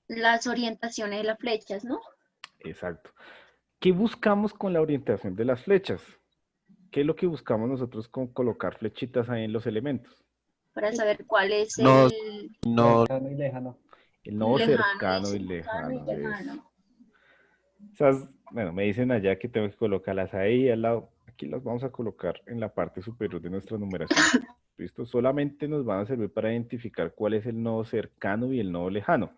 Las orientaciones de las flechas, ¿no? Exacto. ¿Qué buscamos con la orientación de las flechas? ¿Qué es lo que buscamos nosotros con colocar flechitas ahí en los elementos? Para saber cuál es No, el no, Cercano y lejano. El nodo cercano y cercano y lejano. lejano. Bueno, me dicen allá que tengo que colocarlas ahí al lado. Aquí las vamos a colocar en la parte superior de nuestra numeración. ¿Listo? Solamente nos van a servir para identificar cuál es el nodo cercano y el nodo lejano.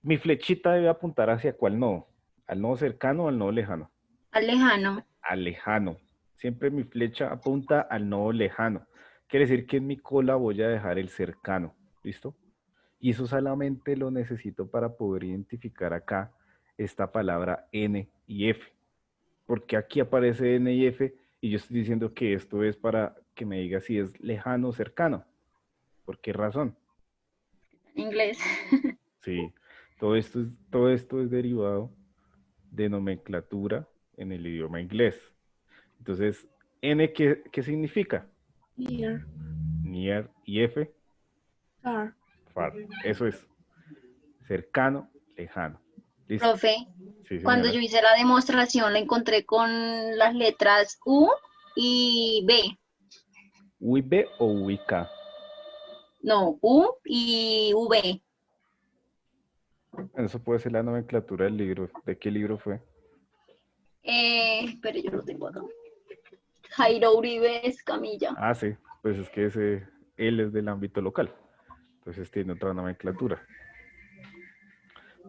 Mi flechita debe apuntar hacia cuál nodo. ¿Al nodo cercano o al nodo lejano? Al lejano. Al lejano. Siempre mi flecha apunta al nodo lejano. Quiere decir que en mi cola voy a dejar el cercano. ¿Listo? Y eso solamente lo necesito para poder identificar acá esta palabra N y F. Porque aquí aparece N y F y yo estoy diciendo que esto es para que me diga si es lejano o cercano. ¿Por qué razón? Inglés. Sí, todo esto es derivado de nomenclatura en el idioma inglés. Entonces, N, ¿qué significa? Near. Near y F, Far. far. Eso es cercano, lejano. ¿Listo? Profe, Sí, cuando señora. yo hice la demostración la encontré con las letras U y B. ¿UIB o UIK? No, U y V. Eso puede ser la nomenclatura del libro. ¿De qué libro fue? Pero yo lo tengo acá. Jairo Uribe Escamilla. Ah, sí. Pues es que él es del ámbito local. Entonces tiene otra nomenclatura.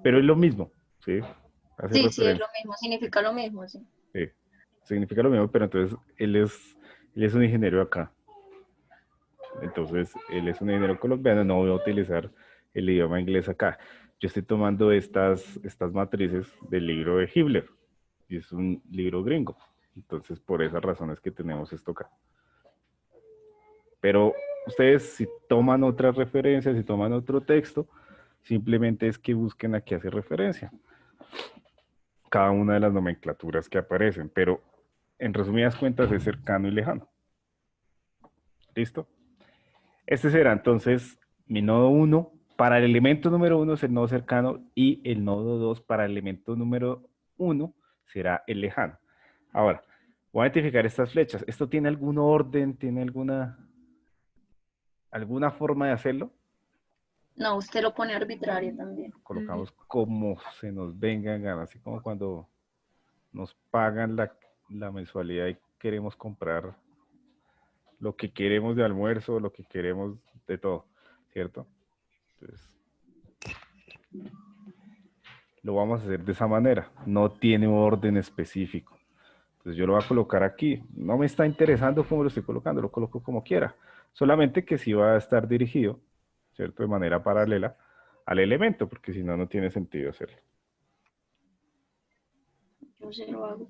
Pero es lo mismo, ¿sí? Hace Sí, sí, es lo referencia. mismo, significa lo mismo, sí. Sí. Significa lo mismo, pero entonces él es un ingeniero acá. Entonces, él es un ingeniero colombiano, no voy a utilizar el idioma inglés acá. Yo estoy tomando estas matrices del libro de Hibler, y es un libro gringo. Entonces, por esas razones que tenemos esto acá. Pero ustedes, si toman otras referencias, si toman otro texto, simplemente es que busquen a qué hace referencia cada una de las nomenclaturas que aparecen, pero en resumidas cuentas es cercano y lejano. ¿Listo? Este será entonces mi nodo 1. Para el elemento número 1 es el nodo cercano y el nodo 2 para el elemento número 1 será el lejano. Ahora, voy a identificar estas flechas. ¿Esto tiene algún orden? ¿Tiene alguna forma de hacerlo? No, usted lo pone arbitrario también. Colocamos como se nos venga en gana, así como cuando nos pagan la mensualidad y queremos comprar lo que queremos de almuerzo, lo que queremos de todo, ¿cierto? Entonces, lo vamos a hacer de esa manera, no tiene orden específico. Entonces yo lo voy a colocar aquí, no me está interesando cómo lo estoy colocando, lo coloco como quiera, solamente que sí va a estar dirigido, ¿cierto? De manera paralela al elemento, porque si no, no tiene sentido hacerlo. Yo se lo hago.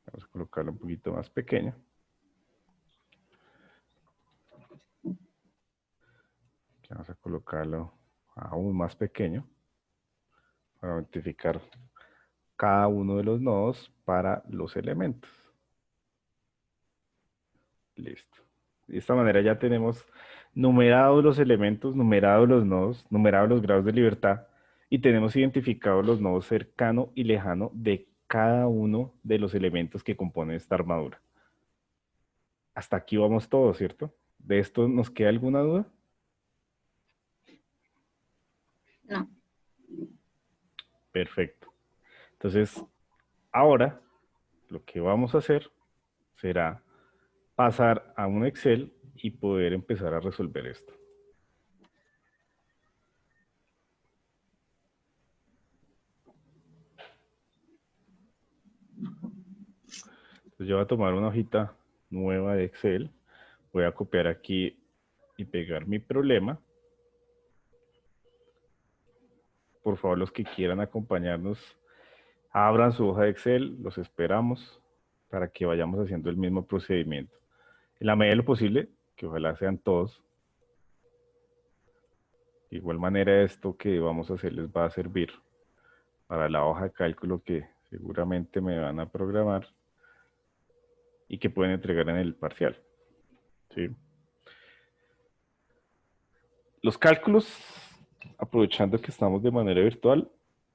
Vamos a colocarlo un poquito más pequeño. Vamos a colocarlo aún más pequeño para identificar cada uno de los nodos para los elementos. Listo. De esta manera ya tenemos numerados los elementos, numerados los nodos, numerados los grados de libertad y tenemos identificados los nodos cercano y lejano de cada uno de los elementos que componen esta armadura. Hasta aquí vamos todos, ¿cierto? ¿De esto nos queda alguna duda? No. Perfecto. Entonces, ahora lo que vamos a hacer será pasar a un Excel y poder empezar a resolver esto. Entonces yo voy a tomar una hojita nueva de Excel, voy a copiar aquí y pegar mi problema. Por favor, los que quieran acompañarnos, abran su hoja de Excel, los esperamos para que vayamos haciendo el mismo procedimiento. En la medida de lo posible, que ojalá sean todos. De igual manera, esto que vamos a hacer les va a servir para la hoja de cálculo que seguramente me van a programar y que pueden entregar en el parcial. ¿Sí? Los cálculos, aprovechando que estamos de manera virtual,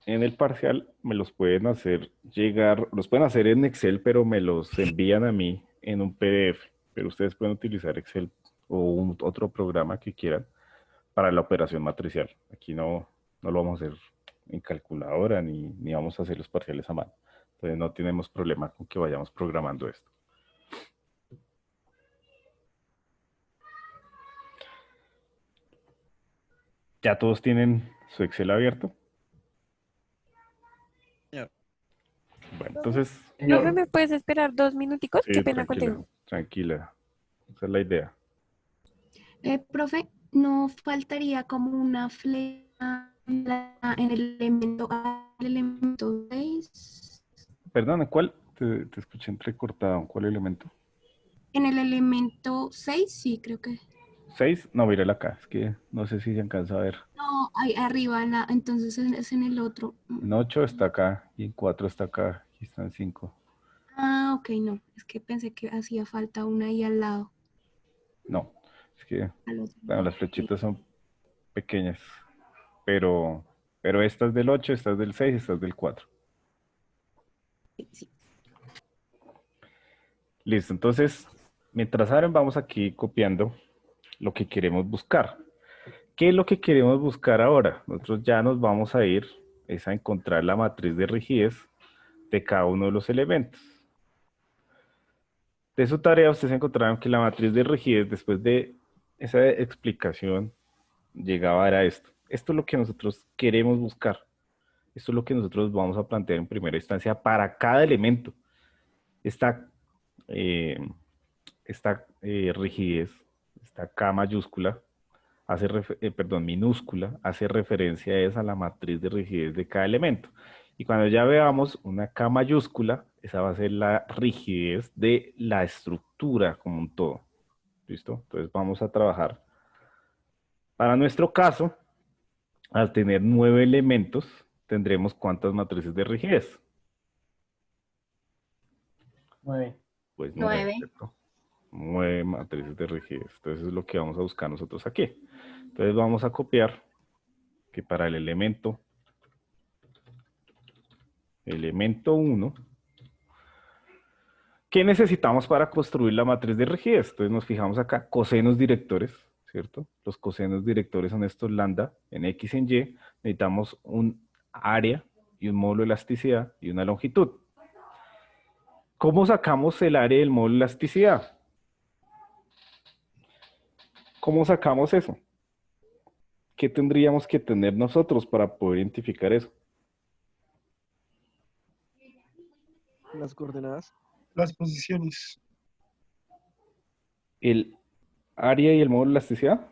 en el parcial me los pueden hacer llegar, los pueden hacer en Excel, pero me los envían a mí en un PDF. Pero ustedes pueden utilizar Excel o otro programa que quieran para la operación matricial. Aquí no lo vamos a hacer en calculadora ni vamos a hacer los parciales a mano. Entonces no tenemos problema con que vayamos programando esto. ¿Ya todos tienen su Excel abierto? Señor. Bueno, entonces... Profe, ¿me puedes esperar 2 minuticos? Qué Sí, pena tranquila, contigo. tranquila. Esa es la idea. Profe, ¿no faltaría como una flecha en el elemento A, el elemento 6? Perdón, ¿cuál? Te escuché entrecortado. ¿Cuál elemento? En el elemento 6, sí, creo que. ¿6? No, mírala acá. Es que no sé si se alcanza a ver. No, ahí arriba, entonces es en el otro. En 8 está acá y en 4 está acá. Aquí están 5. Ah, ok, no. Es que pensé que hacía falta una ahí al lado. No, es que Al otro bueno, lado. las flechitas son pequeñas. Pero esta es del 8, esta es del 6, esta es del 4. Sí, sí. Listo, entonces, mientras abren, vamos aquí copiando lo que queremos buscar. ¿Qué es lo que queremos buscar ahora? Nosotros ya nos vamos a ir es a encontrar la matriz de rigidez de cada uno de los elementos. De su tarea, ustedes encontraron que la matriz de rigidez, después de esa explicación, llegaba a esto. Esto es lo que nosotros queremos buscar. Esto es lo que nosotros vamos a plantear en primera instancia para cada elemento. Esta rigidez, esta K mayúscula, minúscula, hace referencia a la matriz de rigidez de cada elemento. Y cuando ya veamos una K mayúscula, esa va a ser la rigidez de la estructura como un todo. ¿Listo? Entonces vamos a trabajar. Para nuestro caso, al tener 9 elementos, tendremos ¿cuántas matrices de rigidez? 9. Pues 9, 9. ¿cierto? 9 matrices de rigidez. Entonces es lo que vamos a buscar nosotros aquí. Entonces vamos a copiar que para el elemento 1, ¿qué necesitamos para construir la matriz de rigidez? Entonces nos fijamos acá, cosenos directores, ¿cierto? Los cosenos directores son estos lambda en X y en Y. Necesitamos un área y un módulo de elasticidad y una longitud. ¿Cómo sacamos el área y el módulo de elasticidad? ¿Cómo sacamos eso? ¿Qué tendríamos que tener nosotros para poder identificar eso? Las coordenadas. Las posiciones. ¿El área y el módulo de elasticidad?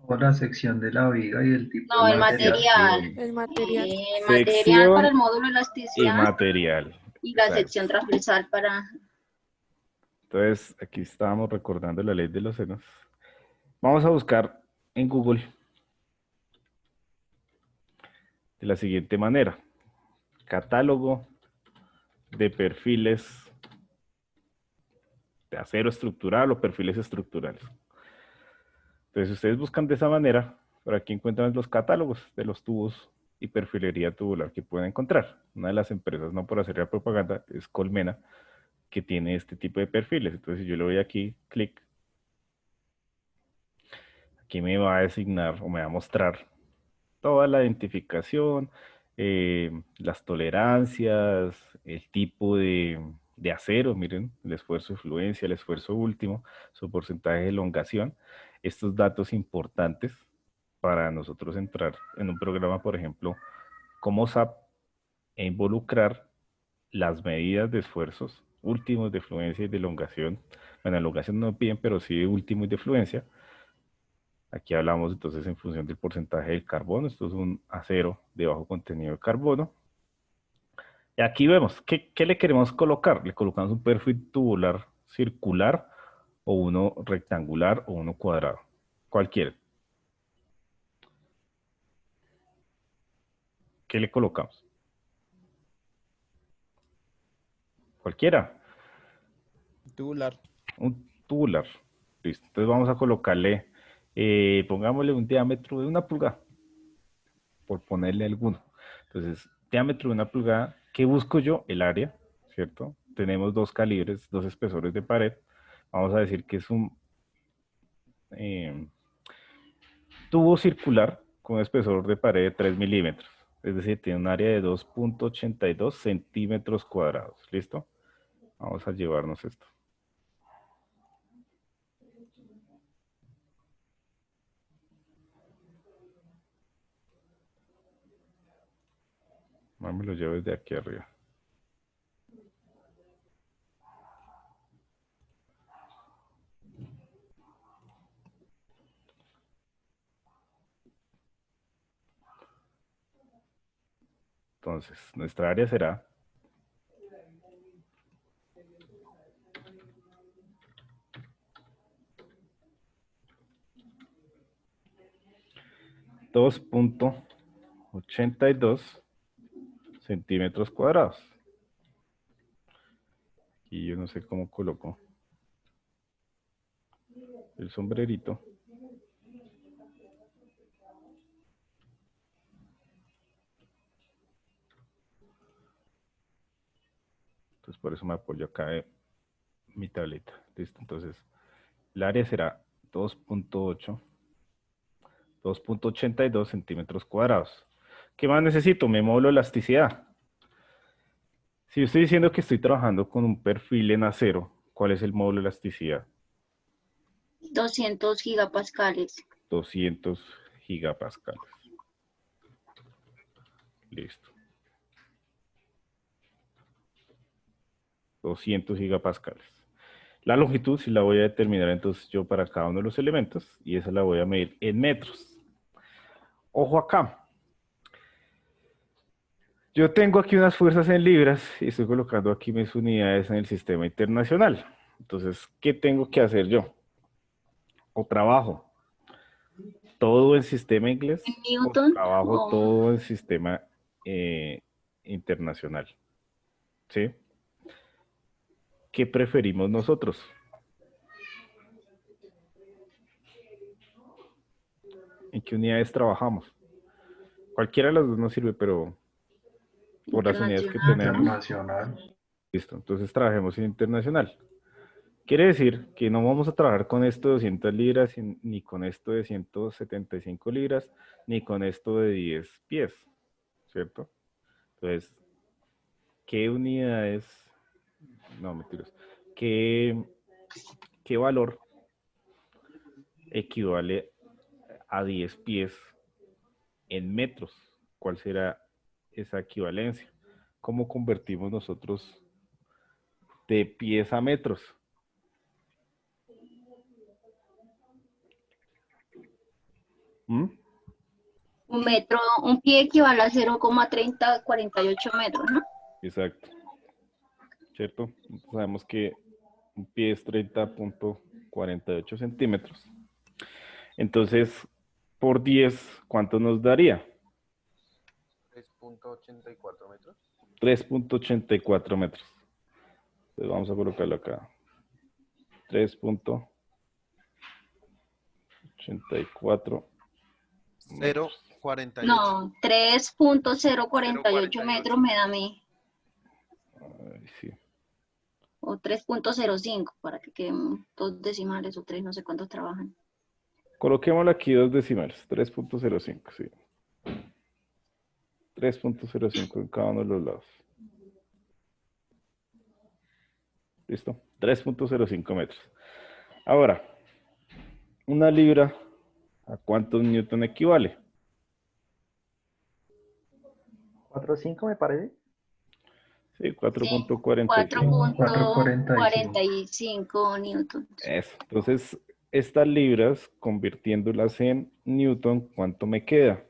O la sección de la viga y el tipo No, de el material. El material. Material para el módulo y elasticidad material. y la Exacto. sección transversal para... Entonces, aquí estábamos recordando la ley de los senos. Vamos a buscar en Google de la siguiente manera. Catálogo de perfiles de acero estructural o perfiles estructurales. Entonces, si ustedes buscan de esa manera, por aquí encuentran los catálogos de los tubos y perfilería tubular que pueden encontrar. Una de las empresas, no por hacer la propaganda, es Colmena, que tiene este tipo de perfiles. Entonces, si yo le doy aquí, clic, aquí me va a designar o me va a mostrar toda la identificación, las tolerancias, el tipo de acero, miren, el esfuerzo de fluencia, el esfuerzo último, su porcentaje de elongación, estos datos importantes para nosotros entrar en un programa, por ejemplo, como SAP, e involucrar las medidas de esfuerzos últimos de fluencia y de elongación. Bueno, elongación no piden, pero sí de último y de fluencia. Aquí hablamos entonces en función del porcentaje del carbono. Esto es un acero de bajo contenido de carbono. Y aquí vemos, ¿qué le queremos colocar? Le colocamos un perfil tubular circular o uno rectangular o uno cuadrado. Cualquiera. ¿Qué le colocamos? Cualquiera. Tubular. Un tubular. Listo. Entonces vamos a colocarle, pongámosle un diámetro de 1 pulgada, por ponerle alguno. Entonces, diámetro de 1 pulgada. ¿Qué busco yo? El área, ¿cierto? Tenemos 2 calibres, 2 espesores de pared. Vamos a decir que es un tubo circular con un espesor de pared de 3 milímetros. Es decir, tiene un área de 2.82 centímetros cuadrados. ¿Listo? Vamos a llevarnos esto. Me lo llevo desde aquí arriba. Entonces, nuestra área será 2.82 centímetros cuadrados. Y yo no sé cómo coloco el sombrerito. Entonces por eso me apoyo acá de mi tableta. Listo, entonces el área será 2.82 centímetros cuadrados. ¿Qué más necesito? Mi módulo de elasticidad. Si yo estoy diciendo que estoy trabajando con un perfil en acero, ¿cuál es el módulo de elasticidad? 200 gigapascales. 200 gigapascales. Listo. 200 gigapascales. La longitud sí la voy a determinar entonces yo para cada uno de los elementos y esa la voy a medir en metros. Ojo acá. Yo tengo aquí unas fuerzas en libras y estoy colocando aquí mis unidades en el sistema internacional. Entonces, ¿qué tengo que hacer yo? O trabajo todo en sistema inglés En o Newton trabajo o todo en sistema internacional. ¿Sí? ¿Qué preferimos nosotros? ¿En qué unidades trabajamos? Cualquiera de las dos nos sirve, pero por las unidades que internacional. tenemos. Internacional. Listo, entonces trabajemos en internacional. Quiere decir que no vamos a trabajar con esto de 200 libras, ni con esto de 175 libras, ni con esto de 10 pies, ¿cierto? Entonces, ¿qué unidades? No, mentiras. ¿Qué valor equivale a 10 pies en metros? ¿Cuál será esa equivalencia? ¿Cómo convertimos nosotros de pies a metros? ¿Mm? Un metro, un pie equivale a 0,3048 metros, ¿no? Exacto. ¿Cierto? Sabemos que un pie es 30.48 centímetros. Entonces, por 10, ¿cuánto nos daría? 3.84 metros. 3.84 metros. Entonces vamos a colocarlo acá. 3.84 metros. 0.48. No, 3.048 metros me da a mí. Ay, sí. O 3.05 para que queden 2 decimales o 3, no sé cuántos trabajan. Coloquémosle aquí 2 decimales. 3.05, sí. 3.05 en cada uno de los lados. ¿Listo? 3.05 metros. Ahora, una libra, ¿a cuántos newton equivale? 4.5 me parece. Sí, 4.45. 4.45 newtons. Eso. Entonces, estas libras, convirtiéndolas en newton, ¿cuánto me queda?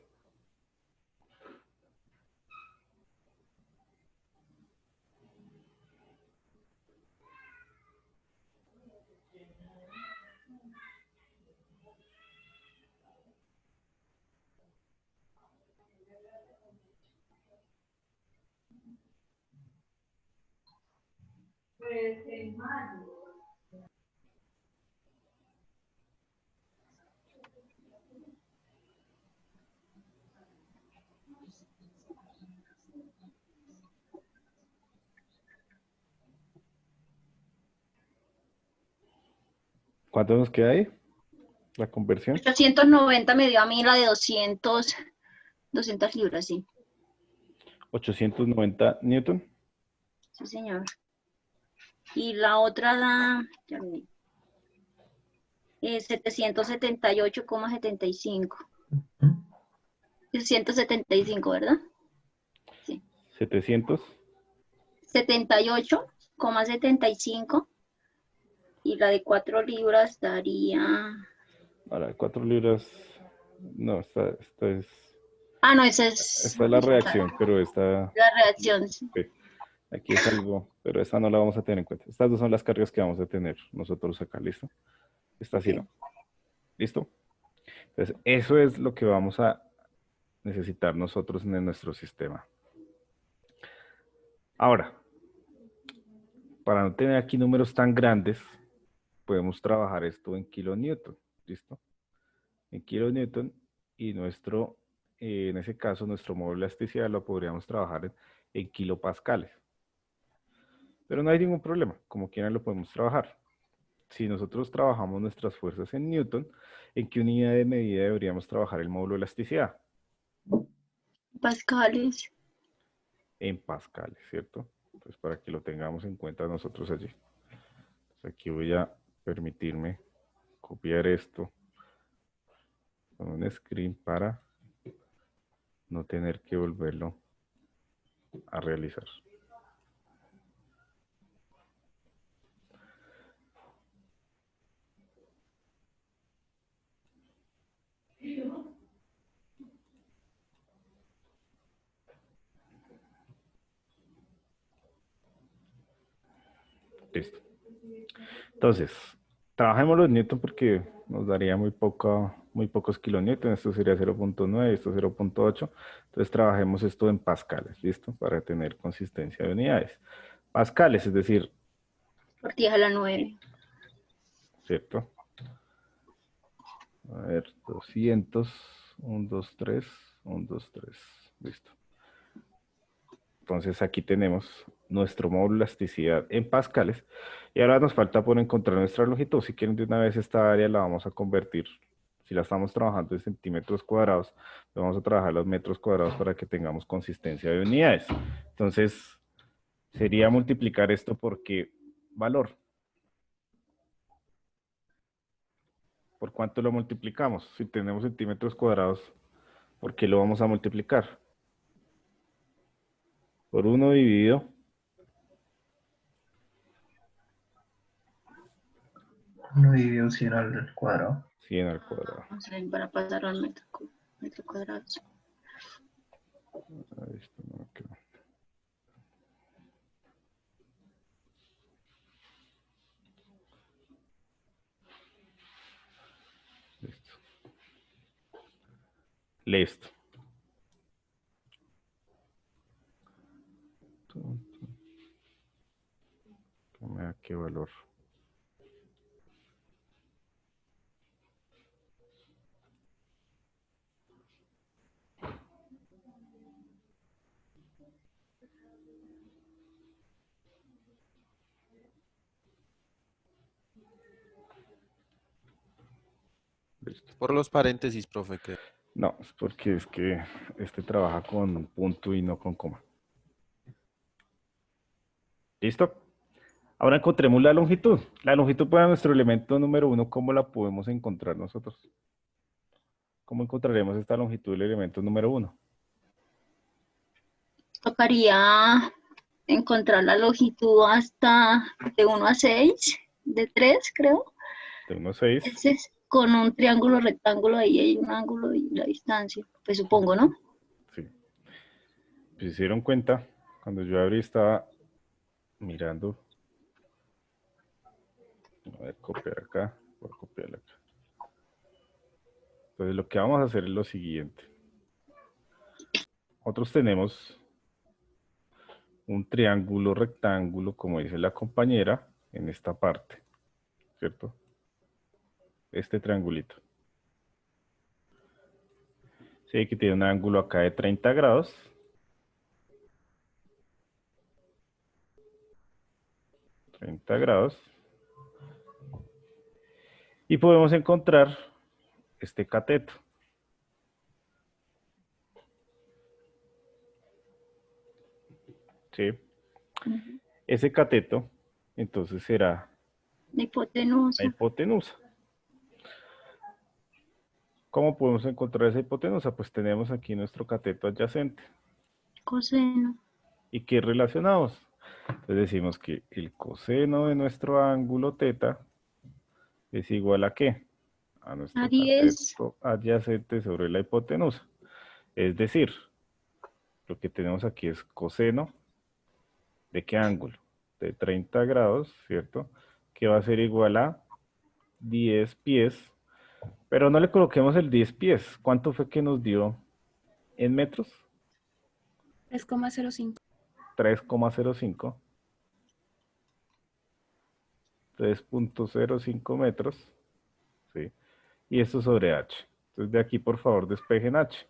¿Cuánto nos queda ahí? La conversión. 890 me dio a mí la de 200 libras, sí. 890 newton. Sí, señor. Y la otra da 778,75. 175, ¿verdad? Sí. 700. 78,75. Y la de 4 libras daría... Ahora, 4 libras. No, esta es. Ah, no, esa es... Esta es la reacción, pero esta. La reacción, sí. Okay. Aquí es algo, pero esta no la vamos a tener en cuenta. Estas dos son las cargas que vamos a tener nosotros acá, ¿listo? Esta sí no. ¿Listo? Entonces, eso es lo que vamos a necesitar nosotros en nuestro sistema. Ahora, para no tener aquí números tan grandes, podemos trabajar esto en kilonewton, ¿listo? En kilonewton y nuestro, en ese caso, nuestro módulo de elasticidad lo podríamos trabajar en kilopascales. Pero no hay ningún problema, como quieran lo podemos trabajar. Si nosotros trabajamos nuestras fuerzas en newton, ¿en qué unidad de medida deberíamos trabajar el módulo de elasticidad? Pascales. En pascales, ¿cierto? Pues para que lo tengamos en cuenta nosotros allí. Entonces aquí voy a permitirme copiar esto con un screen para no tener que volverlo a realizar. Listo. Entonces, trabajemos los newton porque nos daría muy pocos kilonewton. Esto sería 0.9, esto 0.8. Entonces, trabajemos esto en pascales, ¿listo? Para tener consistencia de unidades. Pascales, es decir... Por 10 a la 9. ¿Cierto? A ver, 200, 1, 2, 3, 1, 2, 3. Listo. Entonces aquí tenemos nuestro módulo de elasticidad en pascales. Y ahora nos falta por encontrar nuestra longitud. Si quieren de una vez esta área la vamos a convertir. Si la estamos trabajando en centímetros cuadrados, vamos a trabajar los metros cuadrados para que tengamos consistencia de unidades. Entonces sería multiplicar esto por qué valor. ¿Por cuánto lo multiplicamos? Si tenemos centímetros cuadrados, ¿por qué lo vamos a multiplicar? Por 1 dividido 1 dividido 100 al cuadrado. 100 al cuadrado. Vamos a ver para pasar al metro cuadrado. Ahí está, no me quedó. Listo. Listo. Que me da qué valor. Listo. Por los paréntesis, profe, que No, es porque es que este trabaja con punto y no con coma. ¿Listo? Ahora encontremos la longitud. La longitud para nuestro elemento número 1, ¿cómo la podemos encontrar nosotros? ¿Cómo encontraremos esta longitud del elemento número 1? Tocaría encontrar la longitud hasta de 1 a 6, de 3 creo. De 1 a 6. Ese es con un triángulo rectángulo, ahí hay un ángulo y la distancia, pues supongo, ¿no? Sí. Pues, si se dieron cuenta, cuando yo abrí estaba mirando. A ver, copiar acá, voy a copiar acá. Entonces lo que vamos a hacer es lo siguiente. Nosotros tenemos un triángulo rectángulo, como dice la compañera, en esta parte, ¿cierto? Este triangulito. Sí, que tiene un ángulo acá de 30 grados. Y podemos encontrar este cateto. ¿Sí? Ese cateto, entonces será La hipotenusa. la hipotenusa. ¿Cómo podemos encontrar esa hipotenusa? Pues tenemos aquí nuestro cateto adyacente. Coseno. ¿Y qué relacionamos? Entonces decimos que el coseno de nuestro ángulo teta es igual a ¿qué? A nuestro A 10. cateto adyacente sobre la hipotenusa. Es decir, lo que tenemos aquí es coseno ¿de qué ángulo? De 30 grados, ¿cierto? Que va a ser igual a 10 pies. Pero no le coloquemos el 10 pies. ¿Cuánto fue que nos dio en metros? 3,05. 3,05. 3.05 metros. ¿Sí? Y esto sobre h. Entonces de aquí, por favor, despejen h.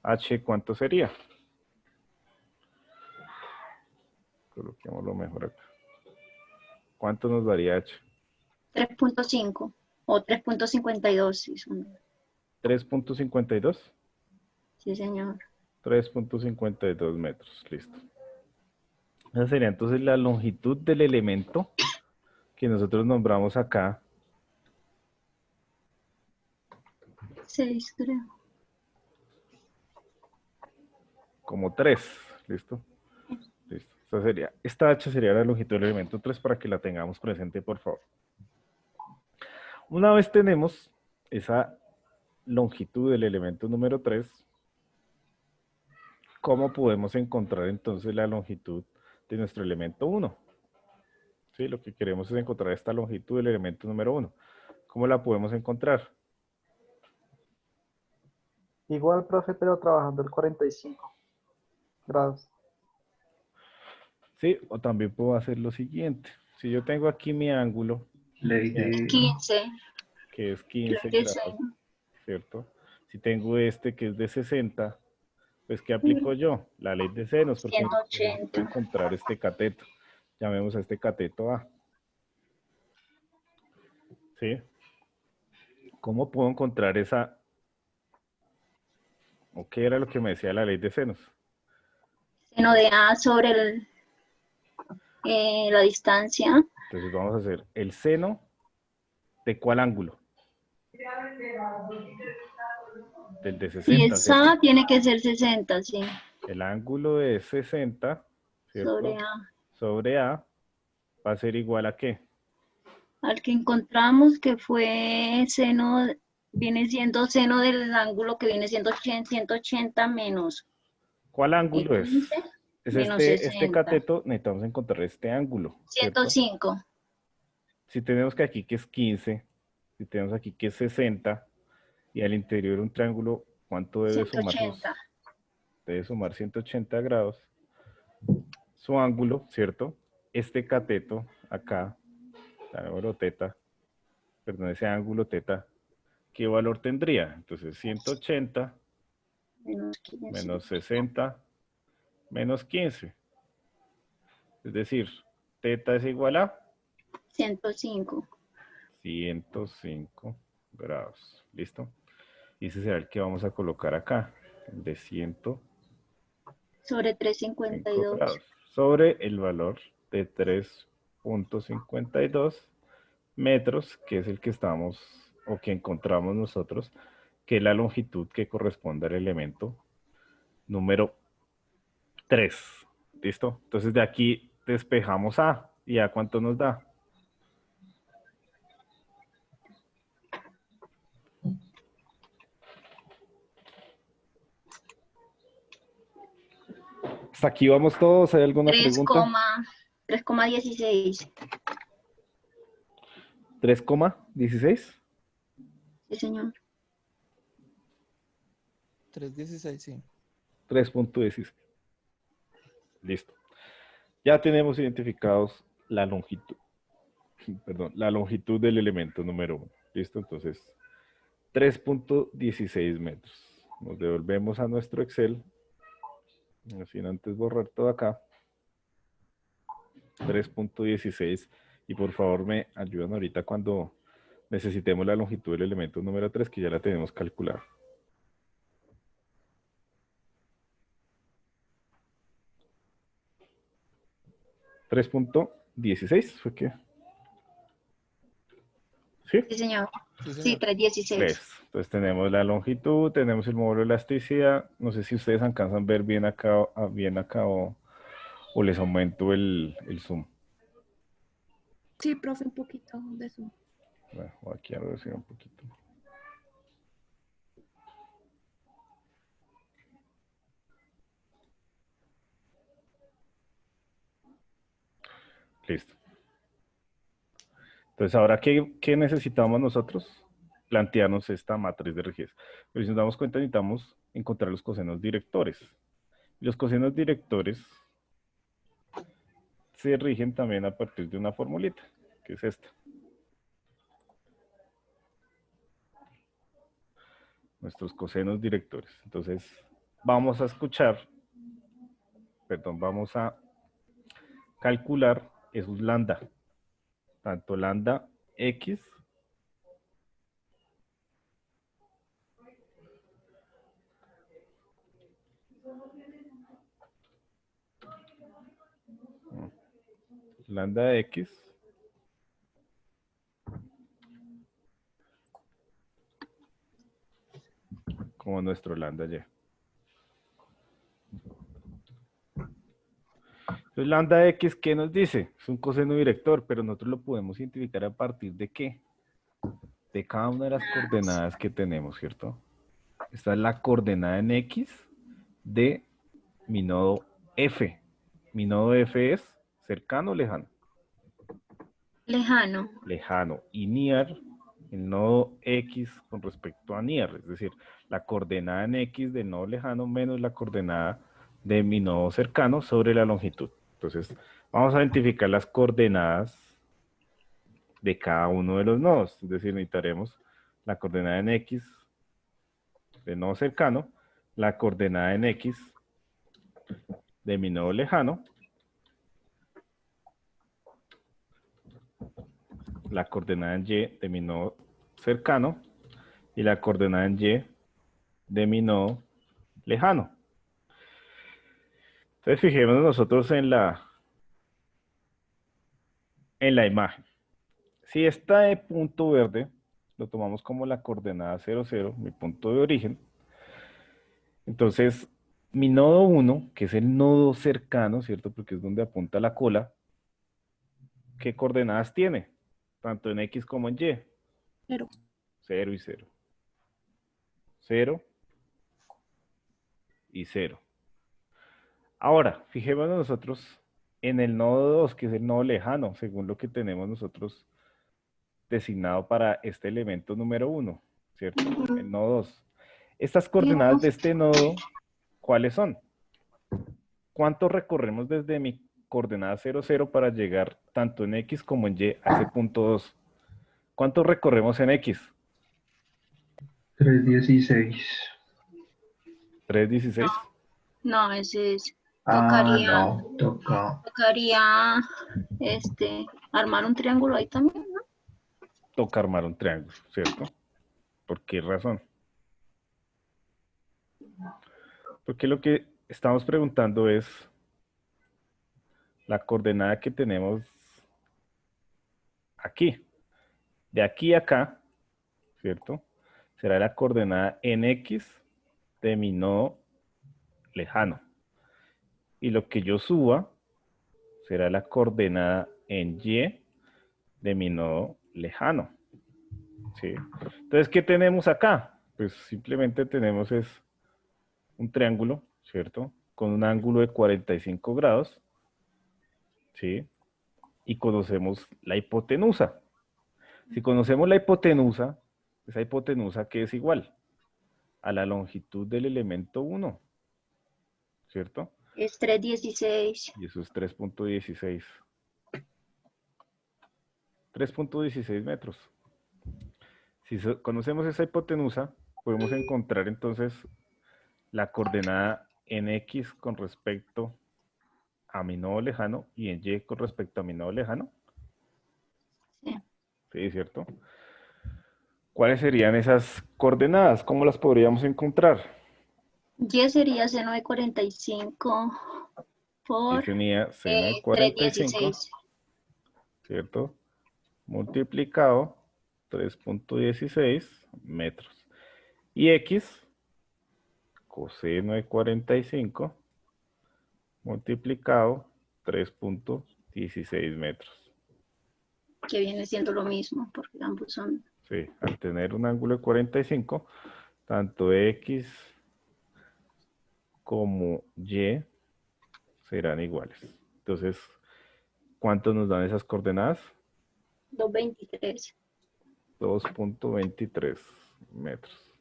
h, ¿cuánto sería? Coloquémoslo mejor acá. ¿Cuánto nos daría h? 3.5 o 3.52, sí, son. 3.52. Sí, señor. 3.52 metros. Listo. Esa sería entonces la longitud del elemento que nosotros nombramos acá. 6, creo. Como 3. ¿Listo? Listo. Esta h sería la longitud del elemento 3 para que la tengamos presente, por favor. Una vez tenemos esa longitud del elemento número 3, ¿cómo podemos encontrar entonces la longitud de nuestro elemento 1? ¿Sí? Lo que queremos es encontrar esta longitud del elemento número 1. ¿Cómo la podemos encontrar? Igual, profe, pero trabajando el 45 grados. Sí, o también puedo hacer lo siguiente. Si yo tengo aquí mi ángulo, Ley de... 15. que es Creo 15 que sí. grados, ¿cierto? Si tengo este que es de 60, pues ¿qué aplico yo? La ley de senos, porque necesito 180. encontrar este cateto. Llamemos a este cateto A. ¿Sí? ¿Cómo puedo encontrar esa? ¿O qué era lo que me decía la ley de senos? Seno de A sobre la distancia. Entonces vamos a hacer el seno de ¿cuál ángulo? Del de Si 60, es ¿cierto? A, tiene que ser 60, sí. El ángulo de 60, ¿cierto? Sobre A. Sobre A va a ser igual a ¿qué? Al que encontramos que fue seno, viene siendo seno del ángulo que viene siendo 180 menos ¿Cuál ángulo es? 15 Es menos este 60. cateto, necesitamos encontrar este ángulo, ¿cierto? 105. Si tenemos que aquí que es 15, si tenemos aquí que es 60, y al interior un triángulo, ¿cuánto debe sumarnos? 180. Debe sumar 180 grados. Su ángulo, ¿cierto? Este cateto acá, la número teta, perdón, ese ángulo teta, ¿qué valor tendría? Entonces 180 Menos 15. menos 60 menos 15. Es decir, teta es igual a 105. 105 grados. ¿Listo? Y ese será el que vamos a colocar acá, el de 100. Sobre 5 352. grados sobre el valor de 3.52 metros, que es el que estamos o que encontramos nosotros, que es la longitud que corresponde al elemento número 3. ¿Listo? Entonces de aquí despejamos A. ¿Y A cuánto nos da? Hasta aquí vamos todos. ¿Hay alguna pregunta? 3,16. 3,16. Sí, señor. 3.16, sí. 3.16. Listo. Ya tenemos identificados la longitud. Perdón, la longitud del elemento número 1. ¿Listo? Entonces, 3.16 metros. Nos devolvemos a nuestro Excel. Sin antes borrar todo acá. 3.16. Y por favor me ayudan ahorita cuando necesitemos la longitud del elemento número 3, que ya la tenemos calculada. ¿3.16 fue qué? ¿Sí? Sí, señor. Sí, Sí, señor. 3,16. 3. Entonces tenemos la longitud, tenemos el módulo de elasticidad. No sé si ustedes alcanzan a ver bien acá, o les aumento el zoom. Sí, profe, un poquito de eso. Bueno, voy aquí a reducir un poquito. Listo. Entonces, ahora, ¿qué necesitamos nosotros? Plantearnos esta matriz de rigidez. Pero si nos damos cuenta, necesitamos encontrar los cosenos directores. Los cosenos directores se rigen también a partir de una formulita, que es esta. Nuestros cosenos directores. Entonces, vamos a calcular esos lambda. Tanto lambda X como nuestro lambda Y. Entonces, lambda X, ¿qué nos dice? Es un coseno director, pero nosotros lo podemos identificar a partir de ¿qué? De cada una de las coordenadas que tenemos, ¿cierto? Esta es la coordenada en X de mi nodo F. Mi nodo F es cercano o lejano. Lejano. Lejano. Y near, el nodo X con respecto a near, es decir, la coordenada en X del nodo lejano menos la coordenada de mi nodo cercano sobre la longitud. Entonces, vamos a identificar las coordenadas de cada uno de los nodos. Es decir, necesitaremos la coordenada en X del nodo cercano, la coordenada en X de mi nodo lejano, la coordenada en Y de mi nodo cercano y la coordenada en Y de mi nodo lejano. Entonces fijémonos nosotros en la imagen. Si este punto verde lo tomamos como la coordenada 0, 0, mi punto de origen, entonces mi nodo 1, que es el nodo cercano, ¿cierto? Porque es donde apunta la cola, ¿qué coordenadas tiene? Tanto en X como en Y. 0. 0 y 0. 0 y 0. Ahora, fijémonos nosotros en el nodo 2, que es el nodo lejano, según lo que tenemos nosotros designado para este elemento número 1, ¿cierto? El nodo 2. Estas coordenadas de este nodo, ¿cuáles son? ¿Cuánto recorremos desde mi coordenada 0, 0 para llegar tanto en X como en Y a ese punto 2? ¿Cuánto recorremos en X? 3.16. 3.16. No, ese es. Ah, no, toca. Tocaría armar un triángulo ahí también, ¿no? Toca armar un triángulo, ¿cierto? ¿Por qué razón? Porque lo que estamos preguntando es la coordenada que tenemos aquí. De aquí a acá, ¿cierto? Será la coordenada en X de mi nodo lejano. Y lo que yo suba será la coordenada en Y de mi nodo lejano. ¿Sí? Entonces, ¿qué tenemos acá? Pues simplemente tenemos es un triángulo, ¿cierto? Con un ángulo de 45 grados, ¿sí? Y conocemos la hipotenusa. Si conocemos la hipotenusa, esa hipotenusa que es igual a la longitud del elemento 1, ¿cierto? Es 316. Y eso es 3.16. 3.16 metros. Si conocemos esa hipotenusa, podemos encontrar entonces la coordenada en X con respecto a mi nodo lejano y en Y con respecto a mi nodo lejano. Sí. Sí, ¿cierto? ¿Cuáles serían esas coordenadas? ¿Cómo las podríamos encontrar? Y sería seno de 45 Y por sería seno de 45, 316. ¿cierto? Multiplicado 3.16 metros. Y X, coseno de 45, multiplicado 3.16 metros. Que viene siendo lo mismo, porque ambos son. Sí, al tener un ángulo de 45, tanto X como Y serán iguales. Entonces, ¿cuánto nos dan esas coordenadas? 223. 2.23 metros.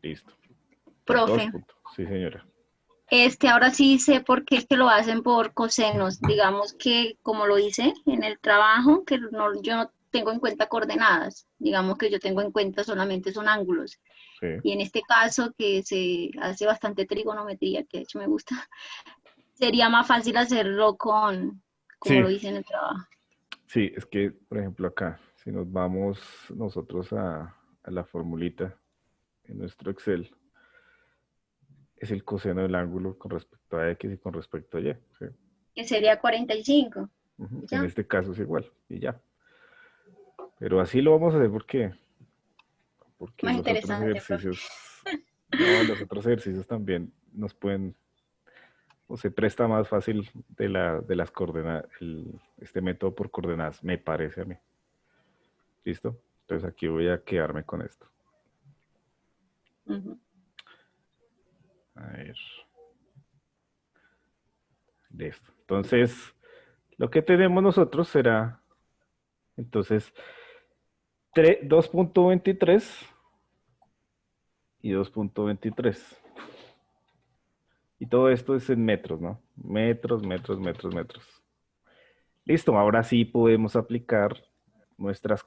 Listo. Profe, Sí, señora. ahora sí sé por qué es que lo hacen por cosenos. Digamos que, como lo hice en el trabajo, que no, yo no tengo en cuenta coordenadas. Digamos que yo tengo en cuenta solamente son ángulos. Sí. Y en este caso, que se hace bastante trigonometría, que de hecho me gusta, sería más fácil hacerlo como Sí. lo hice en el trabajo. Sí, es que, por ejemplo, acá, si nos vamos nosotros a la formulita en nuestro Excel, es el coseno del ángulo con respecto a X y con respecto a Y. ¿Sí? Que sería 45. En este caso es igual, y ya. Pero así lo vamos a hacer porque Más los otros ejercicios, no, los otros ejercicios también nos pueden, o se presta más fácil de las coordenadas, este método por coordenadas, me parece a mí. ¿Listo? Entonces aquí voy a quedarme con esto. A ver. Listo. Entonces, lo que tenemos nosotros será, entonces, 2.23 y 2.23. Y todo esto es en metros, ¿no? Metros, metros, metros, metros. Listo, ahora sí podemos aplicar nuestras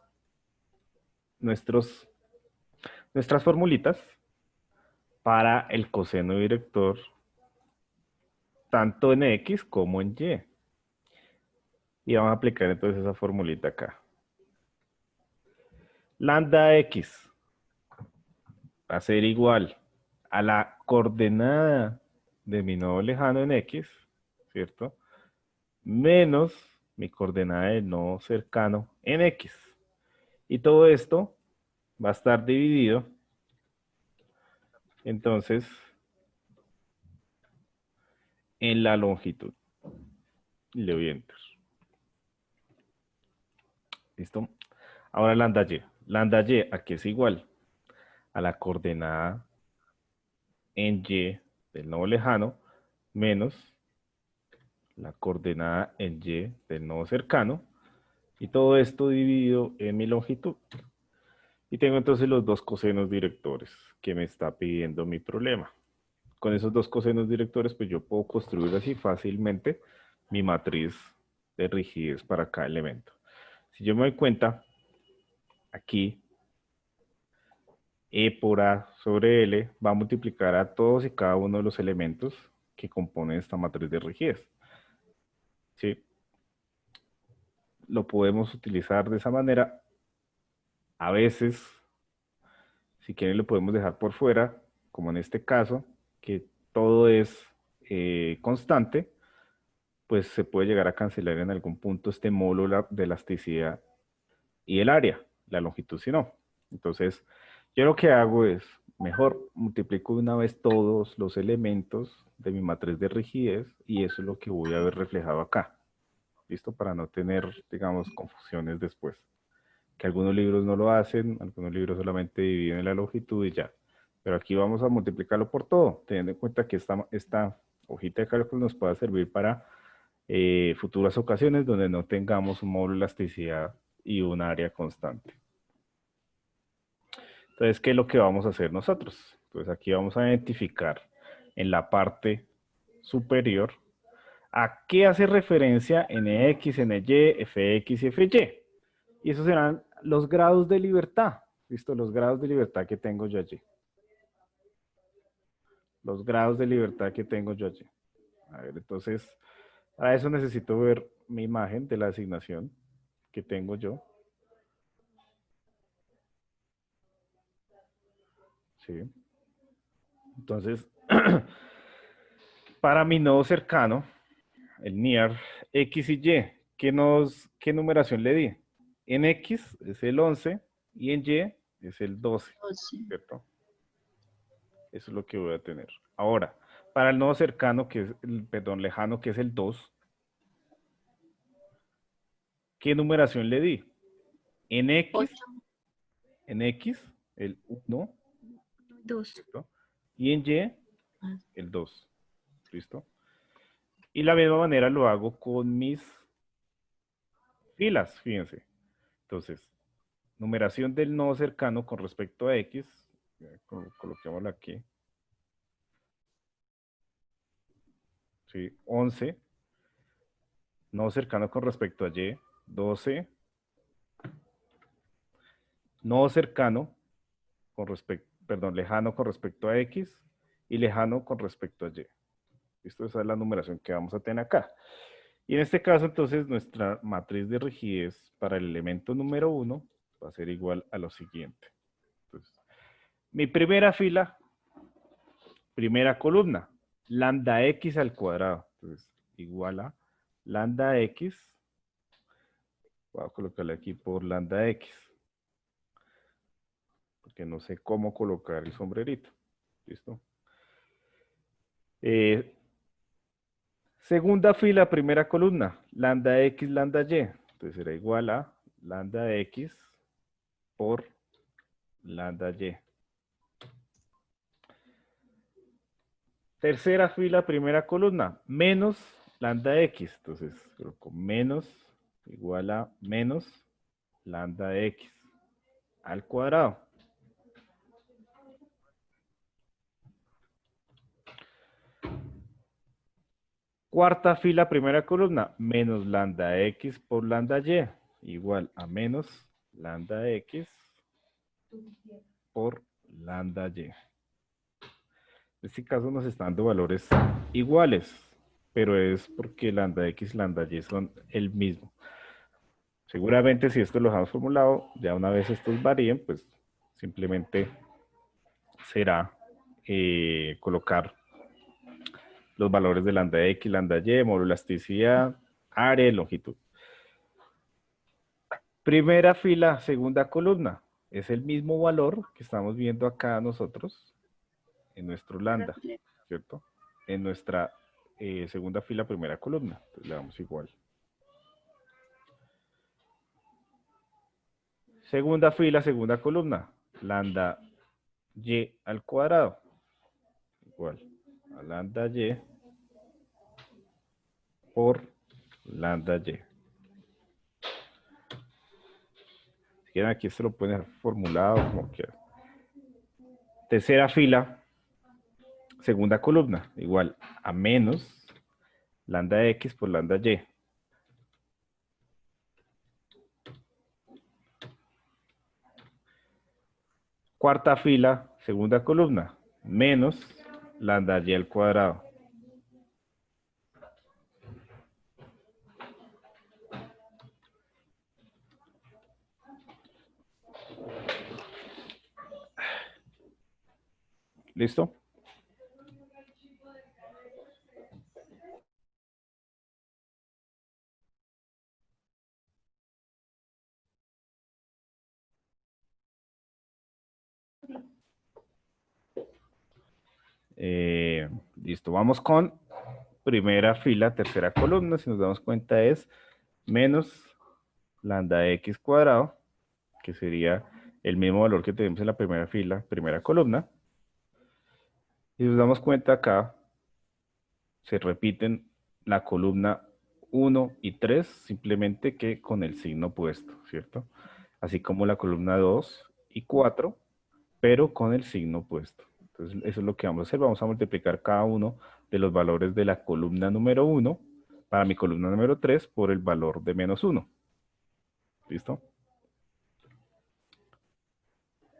formulitas para el coseno director, tanto en X como en Y. Y vamos a aplicar entonces esa formulita acá. Lambda X va a ser igual a la coordenada de mi nodo lejano en X, ¿cierto? Menos mi coordenada de nodo cercano en X. Y todo esto va a estar dividido, entonces, en la longitud. Y le doy Enter. ¿Listo? Ahora lambda Y. Lambda Y aquí es igual a la coordenada en Y del nodo lejano menos la coordenada en Y del nodo cercano, y todo esto dividido en mi longitud. Y tengo entonces los dos cosenos directores que me está pidiendo mi problema. Con esos dos cosenos directores, pues yo puedo construir así fácilmente mi matriz de rigidez para cada elemento. Si yo me doy cuenta, aquí E por A sobre L va a multiplicar a todos y cada uno de los elementos que componen esta matriz de rigidez. ¿Sí? Lo podemos utilizar de esa manera. A veces, si quieren, lo podemos dejar por fuera, como en este caso, que todo es constante, pues se puede llegar a cancelar en algún punto este módulo de elasticidad y el área, la longitud si no. Entonces, yo lo que hago es, mejor multiplico de una vez todos los elementos de mi matriz de rigidez y eso es lo que voy a ver reflejado acá. ¿Listo? Para no tener, digamos, confusiones después. Que algunos libros no lo hacen, algunos libros solamente dividen la longitud y ya. Pero aquí vamos a multiplicarlo por todo, teniendo en cuenta que esta hojita de cálculo nos puede servir para futuras ocasiones donde no tengamos un módulo de elasticidad y un área constante. Entonces, ¿qué es lo que vamos a hacer nosotros? Pues aquí vamos a identificar en la parte superior a qué hace referencia NX, NY, FX y FY. Y esos serán los grados de libertad. ¿Listo? Los grados de libertad que tengo yo allí. Los grados de libertad que tengo yo allí. A ver, entonces, para eso necesito ver mi imagen de la asignación que tengo yo. Sí. Entonces, para mi nodo cercano, el near X y Y, ¿qué numeración le di? En X es el 11 y en Y es el 12, ¿cierto? Eso es lo que voy a tener. Ahora, para el nodo cercano, que es perdón, lejano, que es el 2, ¿qué numeración le di? En X, el 1, 2. ¿cierto? Y en Y, el 2. ¿Listo? Y la misma manera lo hago con mis filas, fíjense. Entonces, numeración del nodo cercano con respecto a X, coloquémoslo aquí. ¿Sí? 11. Nodo cercano con respecto a Y, 12. Nodo cercano con respecto, perdón, lejano con respecto a X y lejano con respecto a Y. ¿Listo? Esa es la numeración que vamos a tener acá. Y en este caso, entonces, nuestra matriz de rigidez para el elemento número 1 va a ser igual a lo siguiente. Entonces, mi primera fila, primera columna, lambda X al cuadrado. Entonces, igual a lambda X. Voy a colocarle aquí por lambda X. Porque no sé cómo colocar el sombrerito. ¿Listo? Segunda fila, primera columna, lambda X, lambda Y. Entonces será igual a lambda X por lambda Y. Tercera fila, primera columna, menos lambda X. Entonces, coloco menos igual a menos lambda X al cuadrado. Cuarta fila, primera columna, menos lambda X por lambda Y, igual a menos lambda X por lambda Y. En este caso nos están dando valores iguales, pero es porque lambda X y lambda Y son el mismo. Seguramente si esto lo dejamos formulado, ya una vez estos varíen, pues simplemente será colocar los valores de lambda X, lambda Y, módulo de elasticidad, área y longitud. Primera fila, segunda columna. Es el mismo valor que estamos viendo acá nosotros en nuestro lambda, ¿cierto? En nuestra segunda fila, primera columna. Entonces le damos igual. Segunda fila, segunda columna. Lambda Y al cuadrado. Igual a lambda Y por lambda Y. Si quieren aquí se lo pueden dejar formulado como quieran. Tercera fila, segunda columna. Igual a menos lambda X por lambda Y. Cuarta fila, segunda columna, menos lambda Y al cuadrado. ¿Listo? Listo, vamos con primera fila, tercera columna. Si nos damos cuenta es menos lambda x cuadrado, que sería el mismo valor que tenemos en la primera fila, primera columna. Y si nos damos cuenta acá, se repiten la columna 1 y 3, simplemente que con el signo opuesto, ¿cierto? Así como la columna 2 y 4, pero con el signo opuesto. Entonces, eso es lo que vamos a hacer. Vamos a multiplicar cada uno de los valores de la columna número 1 para mi columna número 3 por el valor de menos 1. ¿Listo?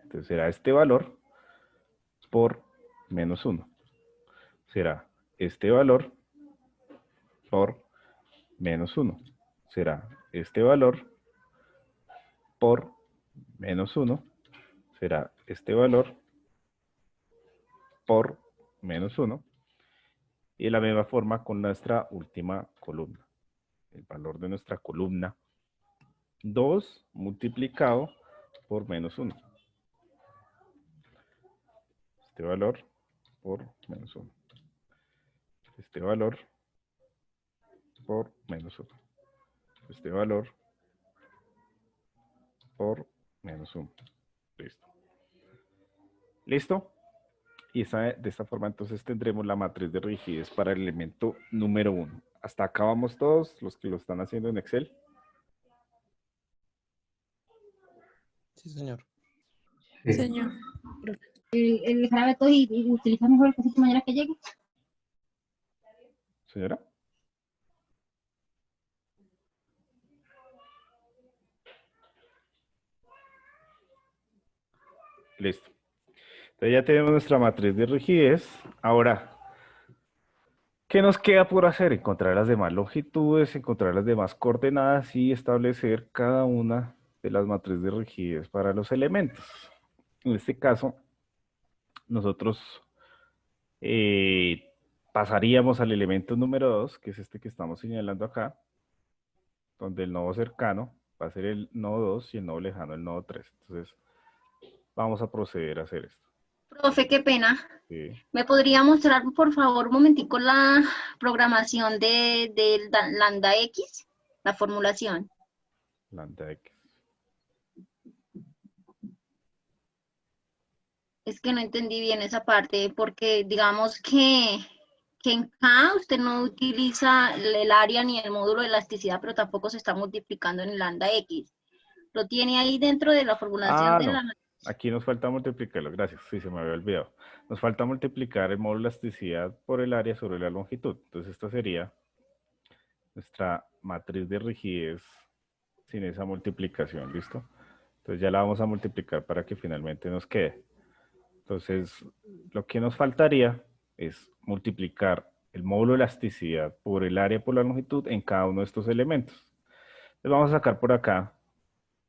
Entonces será este valor por menos 1. Será este valor por menos 1. Será este valor por menos 1. Será este valor por menos 1. Y de la misma forma con nuestra última columna. El valor de nuestra columna 2 multiplicado por menos 1. Este valor por menos 1. Este valor por menos 1. Este valor por menos 1. Listo. ¿Listo? Y de esta forma entonces tendremos la matriz de rigidez para el elemento número 1. Hasta acá vamos todos los que lo están haciendo en Excel. Sí, señor. Sí. Señor. El jarabe todo y utiliza mejor el cosito mañana que llegue. Señora. Listo. Entonces ya tenemos nuestra matriz de rigidez. Ahora, ¿qué nos queda por hacer? Encontrar las demás longitudes, encontrar las demás coordenadas y establecer cada una de las matrices de rigidez para los elementos. En este caso, nosotros pasaríamos al elemento número 2, que es este que estamos señalando acá, donde el nodo cercano va a ser el nodo 2 y el nodo lejano el nodo 3. Entonces, vamos a proceder a hacer esto. Profe, qué pena. Sí. ¿Me podría mostrar, por favor, un momentico la programación de lambda X? La formulación. Lambda X. Es que no entendí bien esa parte, porque digamos que en K usted no utiliza el área ni el módulo de elasticidad, pero tampoco se está multiplicando en el lambda X. Lo tiene ahí dentro de la formulación de No. la... Aquí nos falta multiplicarlo, gracias, sí, se me había olvidado. Nos falta multiplicar el módulo de elasticidad por el área sobre la longitud. Entonces esta sería nuestra matriz de rigidez sin esa multiplicación, ¿listo? Entonces ya la vamos a multiplicar para que finalmente nos quede. Entonces, lo que nos faltaría es multiplicar el módulo de elasticidad por el área por la longitud en cada uno de estos elementos. Entonces vamos a sacar por acá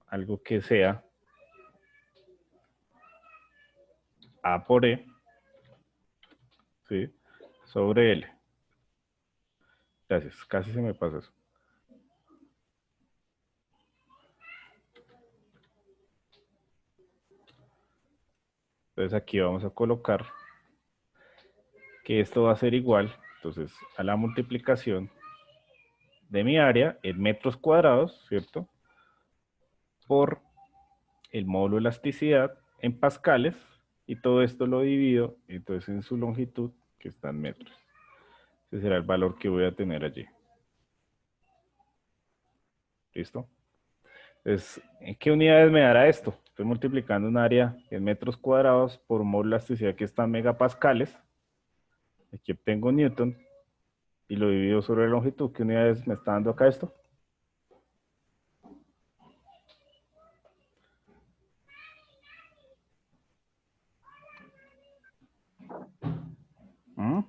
algo que sea A por E, ¿sí? Sobre L. Gracias, casi se me pasa eso. Entonces aquí vamos a colocar que esto va a ser igual, entonces, a la multiplicación de mi área en metros cuadrados, ¿cierto? Por el módulo de elasticidad en pascales, y todo esto lo divido entonces en su longitud, que está en metros. Ese será el valor que voy a tener allí. ¿Listo? Entonces, ¿en qué unidades me dará esto? Estoy multiplicando un área en metros cuadrados por un módulo de elasticidad que está en megapascales. Aquí obtengo Newton y lo divido sobre la longitud. ¿Qué unidades me está dando acá esto? ¿Mm?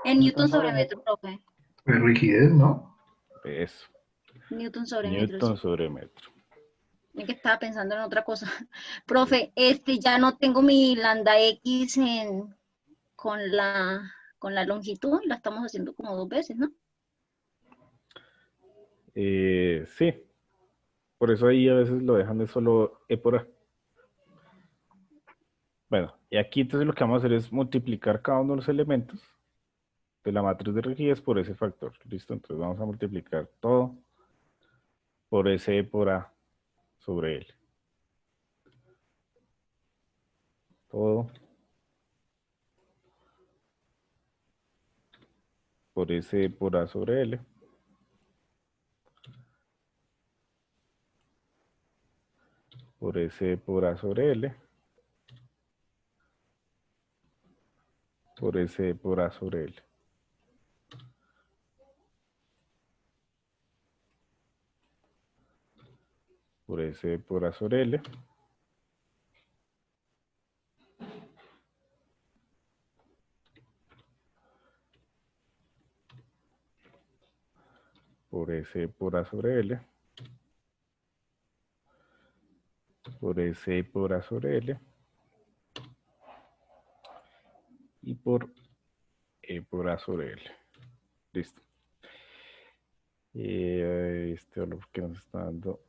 En Newton sobre metro, profe. Pues rigidez, ¿no? Eso. Newton sobre metro, Newton sí. sobre metro. Es que estaba pensando en otra cosa. Profe, ya no tengo mi lambda X con la longitud, la estamos haciendo como 2 veces, ¿no? Sí. Por eso ahí a veces lo dejan de solo E por A. Bueno, y aquí entonces lo que vamos a hacer es multiplicar cada uno de los elementos de la matriz de rigidez por ese factor. ¿Listo? Entonces vamos a multiplicar todo por S por A sobre L. Todo por S por A sobre L. Por S por A sobre L. Por S por A sobre L. Por S por A sobre L. Por S por A sobre L. Por S por A sobre L. Y por E por A sobre L. Listo. Este valor que nos está dando.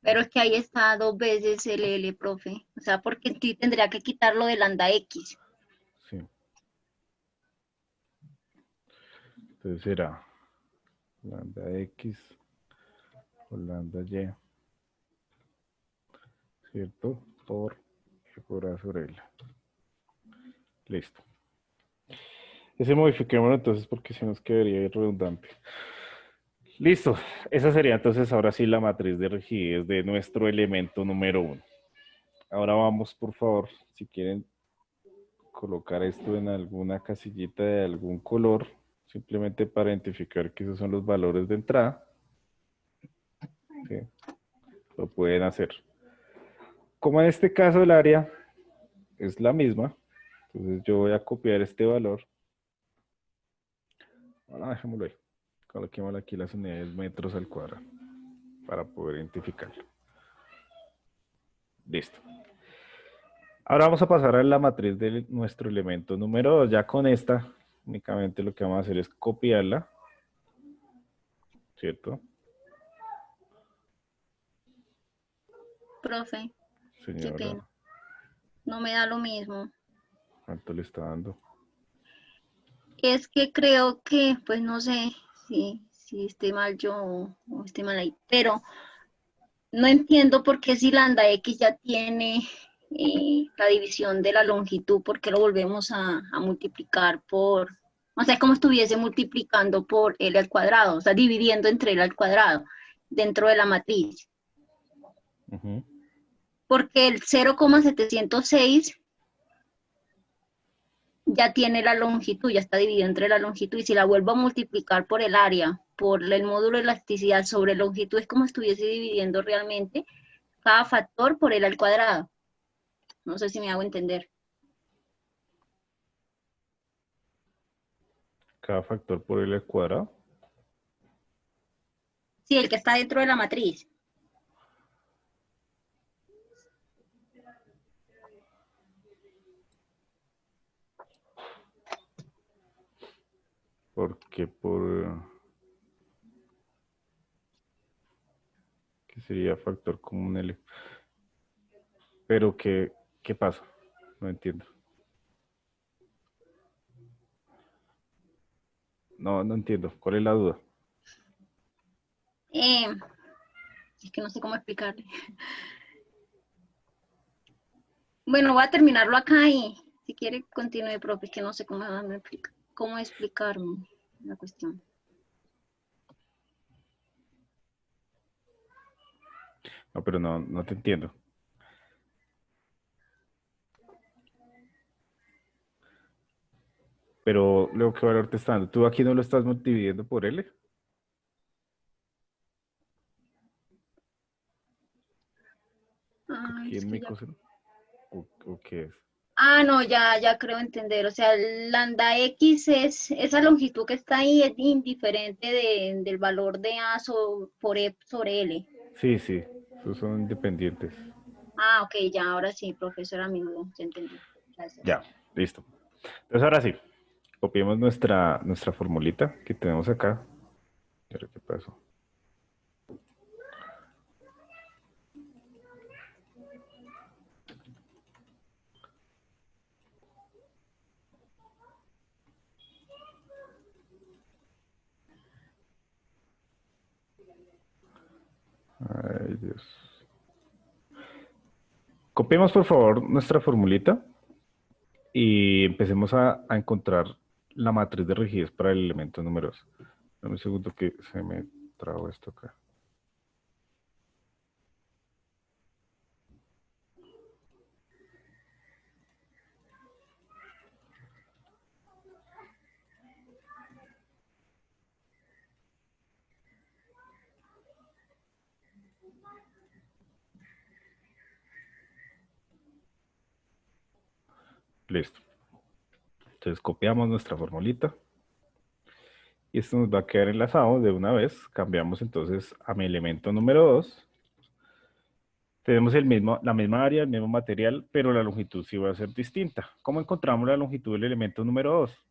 Pero es que ahí está 2 veces el L, profe. O sea, porque sí tendría que quitarlo de lambda X. Sí. Entonces será lambda X o lambda Y, ¿cierto? Por E por A sobre L. Listo. Ese modifiquémoslo entonces porque si nos quedaría redundante. Listo. Esa sería entonces ahora sí la matriz de rigidez de nuestro elemento número 1. Ahora vamos, por favor, si quieren colocar esto en alguna casillita de algún color, simplemente para identificar que esos son los valores de entrada. ¿Sí? Lo pueden hacer. Como en este caso el área es la misma, entonces yo voy a copiar este valor. Bueno, dejémoslo ahí. Coloquémosle aquí las unidades metros al cuadrado para poder identificarlo. Listo. Ahora vamos a pasar a la matriz de nuestro elemento número 2. Ya con esta, únicamente lo que vamos a hacer es copiarla. ¿Cierto? Profe, qué Señora, pena. No me da lo mismo. ¿cuánto le está dando? Es que creo que, pues no sé si esté mal yo o esté mal ahí, pero no entiendo por qué si lambda X ya tiene la división de la longitud, ¿por qué lo volvemos a multiplicar por, o sea, es como estuviese multiplicando por L al cuadrado, o sea, dividiendo entre L al cuadrado dentro de la matriz? Ujú. Porque el 0,706 ya tiene la longitud, ya está dividido entre la longitud, y si la vuelvo a multiplicar por el área, por el módulo de elasticidad sobre longitud, es como estuviese dividiendo realmente cada factor por L al cuadrado. No sé si me hago entender. Cada factor por L al cuadrado. Sí, el que está dentro de la matriz. Porque por... ¿Qué sería factor común L? Pero ¿qué pasa? No entiendo. No entiendo. ¿Cuál es la duda? Es que no sé cómo explicarle. Bueno, voy a terminarlo acá y si quiere continúe, profe, es que no sé cómo explicar la cuestión. No, pero no te entiendo. Pero luego, ¿qué valor te está dando? ¿Tú aquí no lo estás dividiendo por L? Ay, ¿Aquí es en que mi ya... coseno? ¿O qué es? Ah, no, ya creo entender. O sea, lambda X es esa longitud que está ahí, es indiferente del valor de A por E sobre L. Sí, esos son independientes. Ah, ok, ya, ahora sí, profesor amigo, ya entendí. Gracias. Ya, listo. Entonces ahora sí, copiemos nuestra formulita que tenemos acá. A ver qué pasó. Ay, Dios. Copiemos, por favor, nuestra formulita y empecemos a encontrar la matriz de rigidez para el elemento número 2. Dame un segundo que se me trabó esto acá. Listo. Entonces copiamos nuestra formulita. Y esto nos va a quedar enlazado de una vez. Cambiamos entonces a mi elemento número 2. Tenemos la misma área, el mismo material, pero la longitud sí va a ser distinta. ¿Cómo encontramos la longitud del elemento número 2?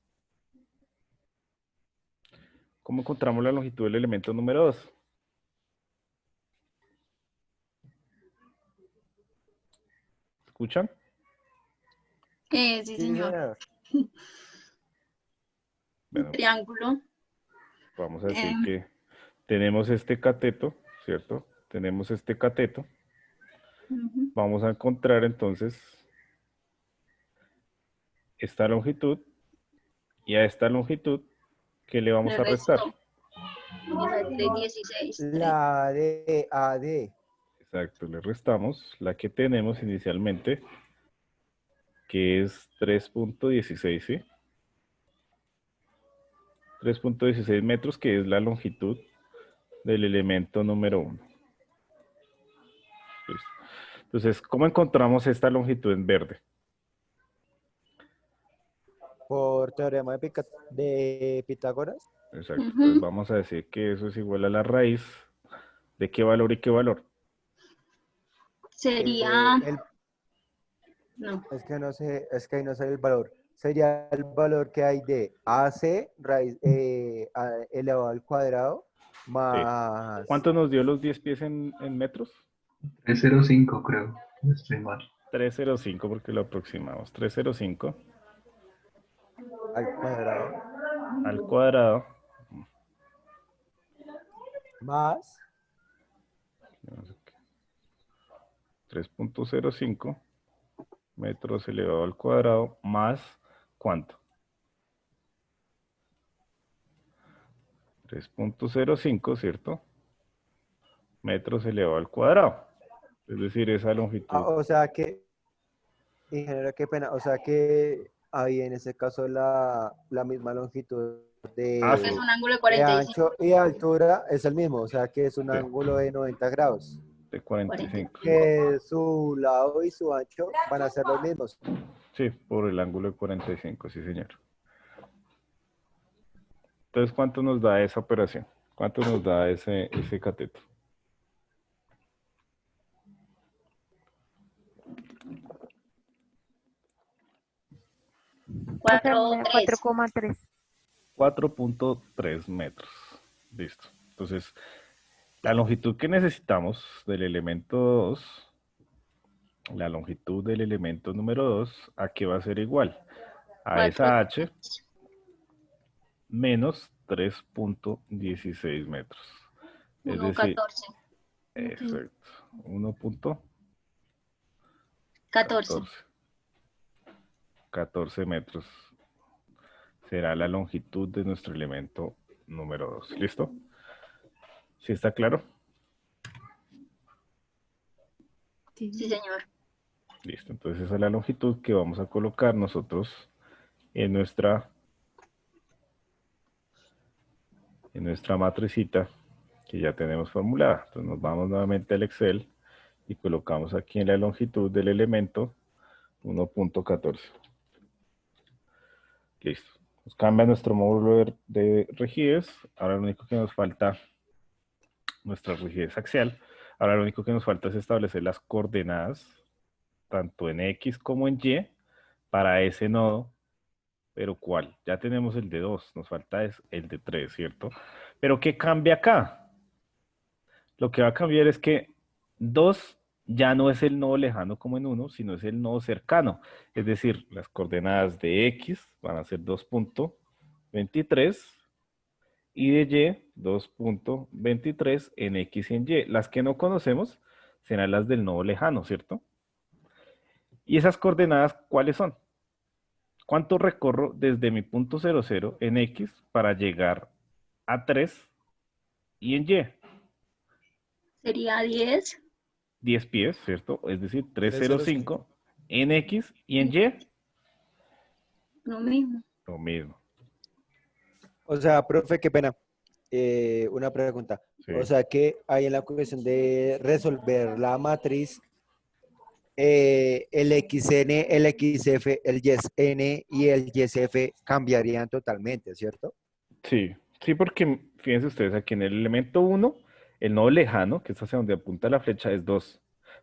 ¿Cómo encontramos la longitud del elemento número 2? ¿Escuchan? Sí, Sí, señor. señor. Bueno, Triángulo. vamos a decir que tenemos este cateto, ¿cierto? Tenemos este cateto. Ujú. Vamos a encontrar entonces esta longitud y a esta longitud, ¿qué le vamos Le a restar? resto. Esa es 316. La de AD. Exacto, le restamos la que tenemos inicialmente, que es 3.16, ¿sí? 3.16 metros, que es la longitud del elemento número 1. Listo. Entonces, ¿cómo encontramos esta longitud en verde? Por teorema de Pitágoras. Exacto. Ujú. Entonces vamos a decir que eso es igual a la raíz de qué valor y qué valor. Sería. El, No. es que no sé, es que ahí no sale el valor. Sería el valor que hay de AC raíz, elevado al cuadrado más ¿Cuánto nos dio los 10 pies en metros? 305 creo, no estoy mal. 305 porque lo aproximamos. 305 al cuadrado al cuadrado. más 3.05 metros elevado al cuadrado más ¿cuánto? 3.05, ¿cierto? Metros elevado al cuadrado. Es decir, esa longitud. o sea que, ingeniero, qué pena, o sea que ahí en ese caso la misma longitud Ah, Es sí. un ángulo de de 45. ancho y altura es el mismo, o sea que es un Sí. ángulo de 90 grados, De 45. que su lado y su ancho van a ser los mismos. Sí, por el ángulo de 45, sí, señor. Entonces, ¿cuánto nos da esa operación? ¿Cuánto nos da ese cateto? Cuatro, 4,3. 4.3 metros. Listo. Entonces, la longitud que necesitamos del elemento 2, la longitud del elemento número 2, ¿a qué va a ser igual? A esa h menos 3.16 metros. Es decir, 1.14. exacto, 1.14. 14. 14 metros será la longitud de nuestro elemento número 2. ¿Listo? ¿Sí está claro? Sí, señor. Listo. Entonces esa es la longitud que vamos a colocar nosotros en nuestra matricita que ya tenemos formulada. Entonces nos vamos nuevamente al Excel y colocamos aquí en la longitud del elemento 1.14. Listo. Nos cambia nuestro módulo de rigidez. Ahora lo único que nos falta, nuestra rigidez axial. Ahora lo único que nos falta es establecer las coordenadas, tanto en X como en Y, para ese nodo. Pero ¿cuál? Ya tenemos el de 2, nos falta es el de 3, ¿cierto? Pero ¿qué cambia acá? Lo que va a cambiar es que 2 ya no es el nodo lejano como en 1, sino es el nodo cercano. Es decir, las coordenadas de X van a ser 2.23 y de Y 2.23 en X y en Y. Las que no conocemos serán las del nodo lejano, ¿cierto? ¿Y esas coordenadas cuáles son? ¿Cuánto recorro desde mi punto 00 en X para llegar a 3 y en Y? Sería 10. 10 pies, ¿cierto? Es decir, 305. 305 en X y en Y, Lo mismo. lo mismo. O sea, profe, qué pena. Una pregunta. Sí. O sea, que hay en la cuestión de resolver la matriz, el XN, el XF, el YesN y el YesF cambiarían totalmente, ¿cierto? Sí, sí, porque fíjense ustedes, aquí en el elemento 1, el nodo lejano, que es hacia donde apunta la flecha, es 2.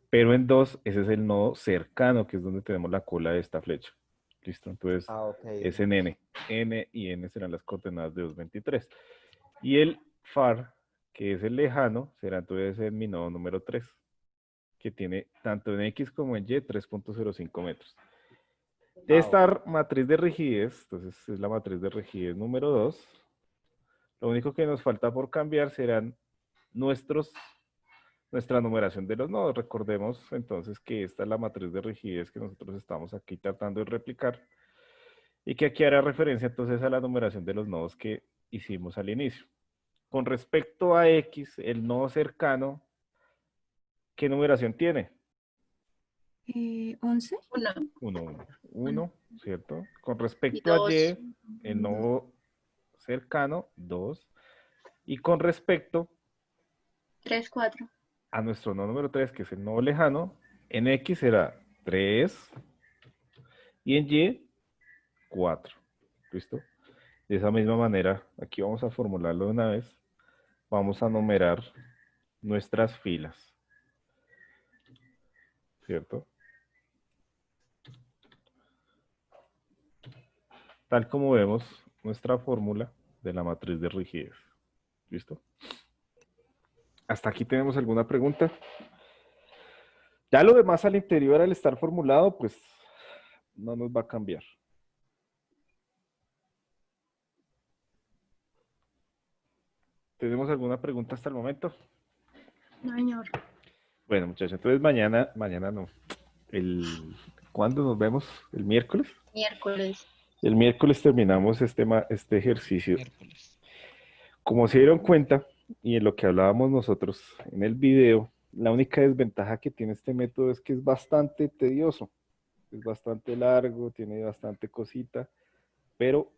Pero en 2, ese es el nodo cercano, que es donde tenemos la cola de esta flecha. ¿Listo? Entonces, Ok. es en N. N y N serán las coordenadas de 2.23. Y el far, que es el lejano, será entonces en mi nodo número 3, que tiene tanto en X como en Y 3.05 metros. De esta matriz de rigidez, entonces es la matriz de rigidez número 2, lo único que nos falta por cambiar serán nuestra numeración de los nodos. Recordemos entonces que esta es la matriz de rigidez que nosotros estamos aquí tratando de replicar y que aquí hará referencia entonces a la numeración de los nodos que hicimos al inicio. Con respecto a X, el nodo cercano, ¿qué numeración tiene? 11. 1. 1, ¿cierto? Con respecto Y a dos. Y, el nodo cercano, 2. Y con respecto 3, 4. a nuestro nodo número 3, que es el nodo lejano, en X será 3 y en Y 4. ¿Listo? De esa misma manera, aquí vamos a formularlo de una vez. Vamos a numerar nuestras filas. ¿Cierto? Tal como vemos nuestra fórmula de la matriz de rigidez. ¿Listo? ¿Hasta aquí tenemos alguna pregunta? Ya lo demás al interior, al estar formulado, pues no nos va a cambiar. ¿Tenemos alguna pregunta hasta el momento? No, señor. Bueno, muchachos, entonces mañana no. ¿Cuándo nos vemos? ¿El miércoles? Miércoles. El miércoles terminamos este ejercicio. Miércoles. Como se dieron cuenta, y en lo que hablábamos nosotros en el video, la única desventaja que tiene este método es que es bastante tedioso. Es bastante largo, tiene bastante cosita, pero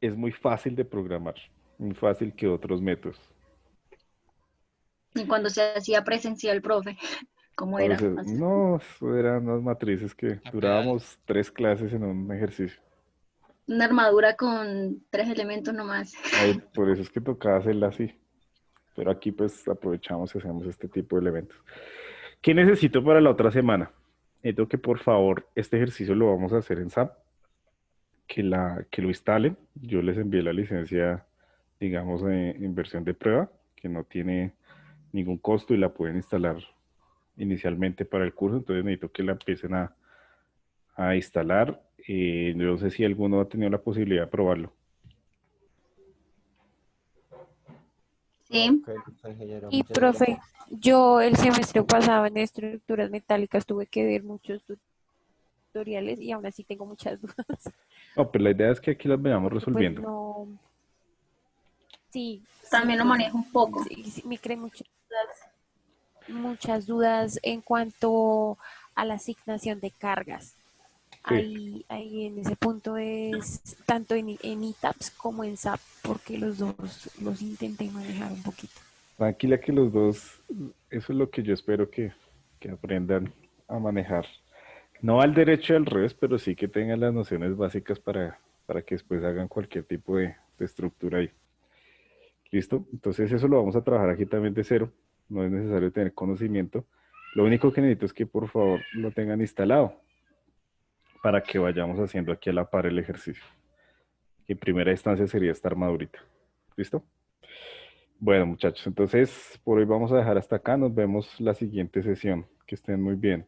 es muy fácil de programar, muy fácil que otros métodos. Y cuando se hacía presencial, profe, ¿cómo era? Entonces, no, eso eran unas matrices que A durábamos 3 clases en un ejercicio. Una armadura con 3 elementos nomás. Ay, por eso es que tocaba hacerla así. Pero aquí pues aprovechamos y hacemos este tipo de elementos. ¿Qué necesito para la otra semana? Necesito que por favor este ejercicio lo vamos a hacer en SAP. Que lo instalen. Yo les envié la licencia, digamos, en versión de prueba, que no tiene ningún costo y la pueden instalar inicialmente para el curso. Entonces necesito que la empiecen a instalar. No sé si alguno ha tenido la posibilidad de probarlo. Sí. Y profe, yo el semestre pasado en estructuras metálicas tuve que ver muchos tutoriales y aún así tengo muchas dudas. No, pues la idea es que aquí las vayamos Pues resolviendo. no. Sí. También lo profe. manejo un poco. Sí, me creen muchas dudas en cuanto a la asignación de cargas. Sí. Ahí en ese punto es tanto en ETABS como en SAP, porque los dos los intenté manejar un poquito. Tranquila que los dos, eso es lo que yo espero que aprendan a manejar. No al derecho y al revés, pero sí que tengan las nociones básicas para que después hagan cualquier tipo de estructura ahí. ¿Listo? Entonces eso lo vamos a trabajar aquí también de cero. No es necesario tener conocimiento. Lo único que necesito es que por favor lo tengan instalado para que vayamos haciendo aquí a la par el ejercicio. En primera instancia sería esta armadurita. ¿Listo? Bueno, muchachos, entonces por hoy vamos a dejar hasta acá. Nos vemos la siguiente sesión. Que estén muy bien.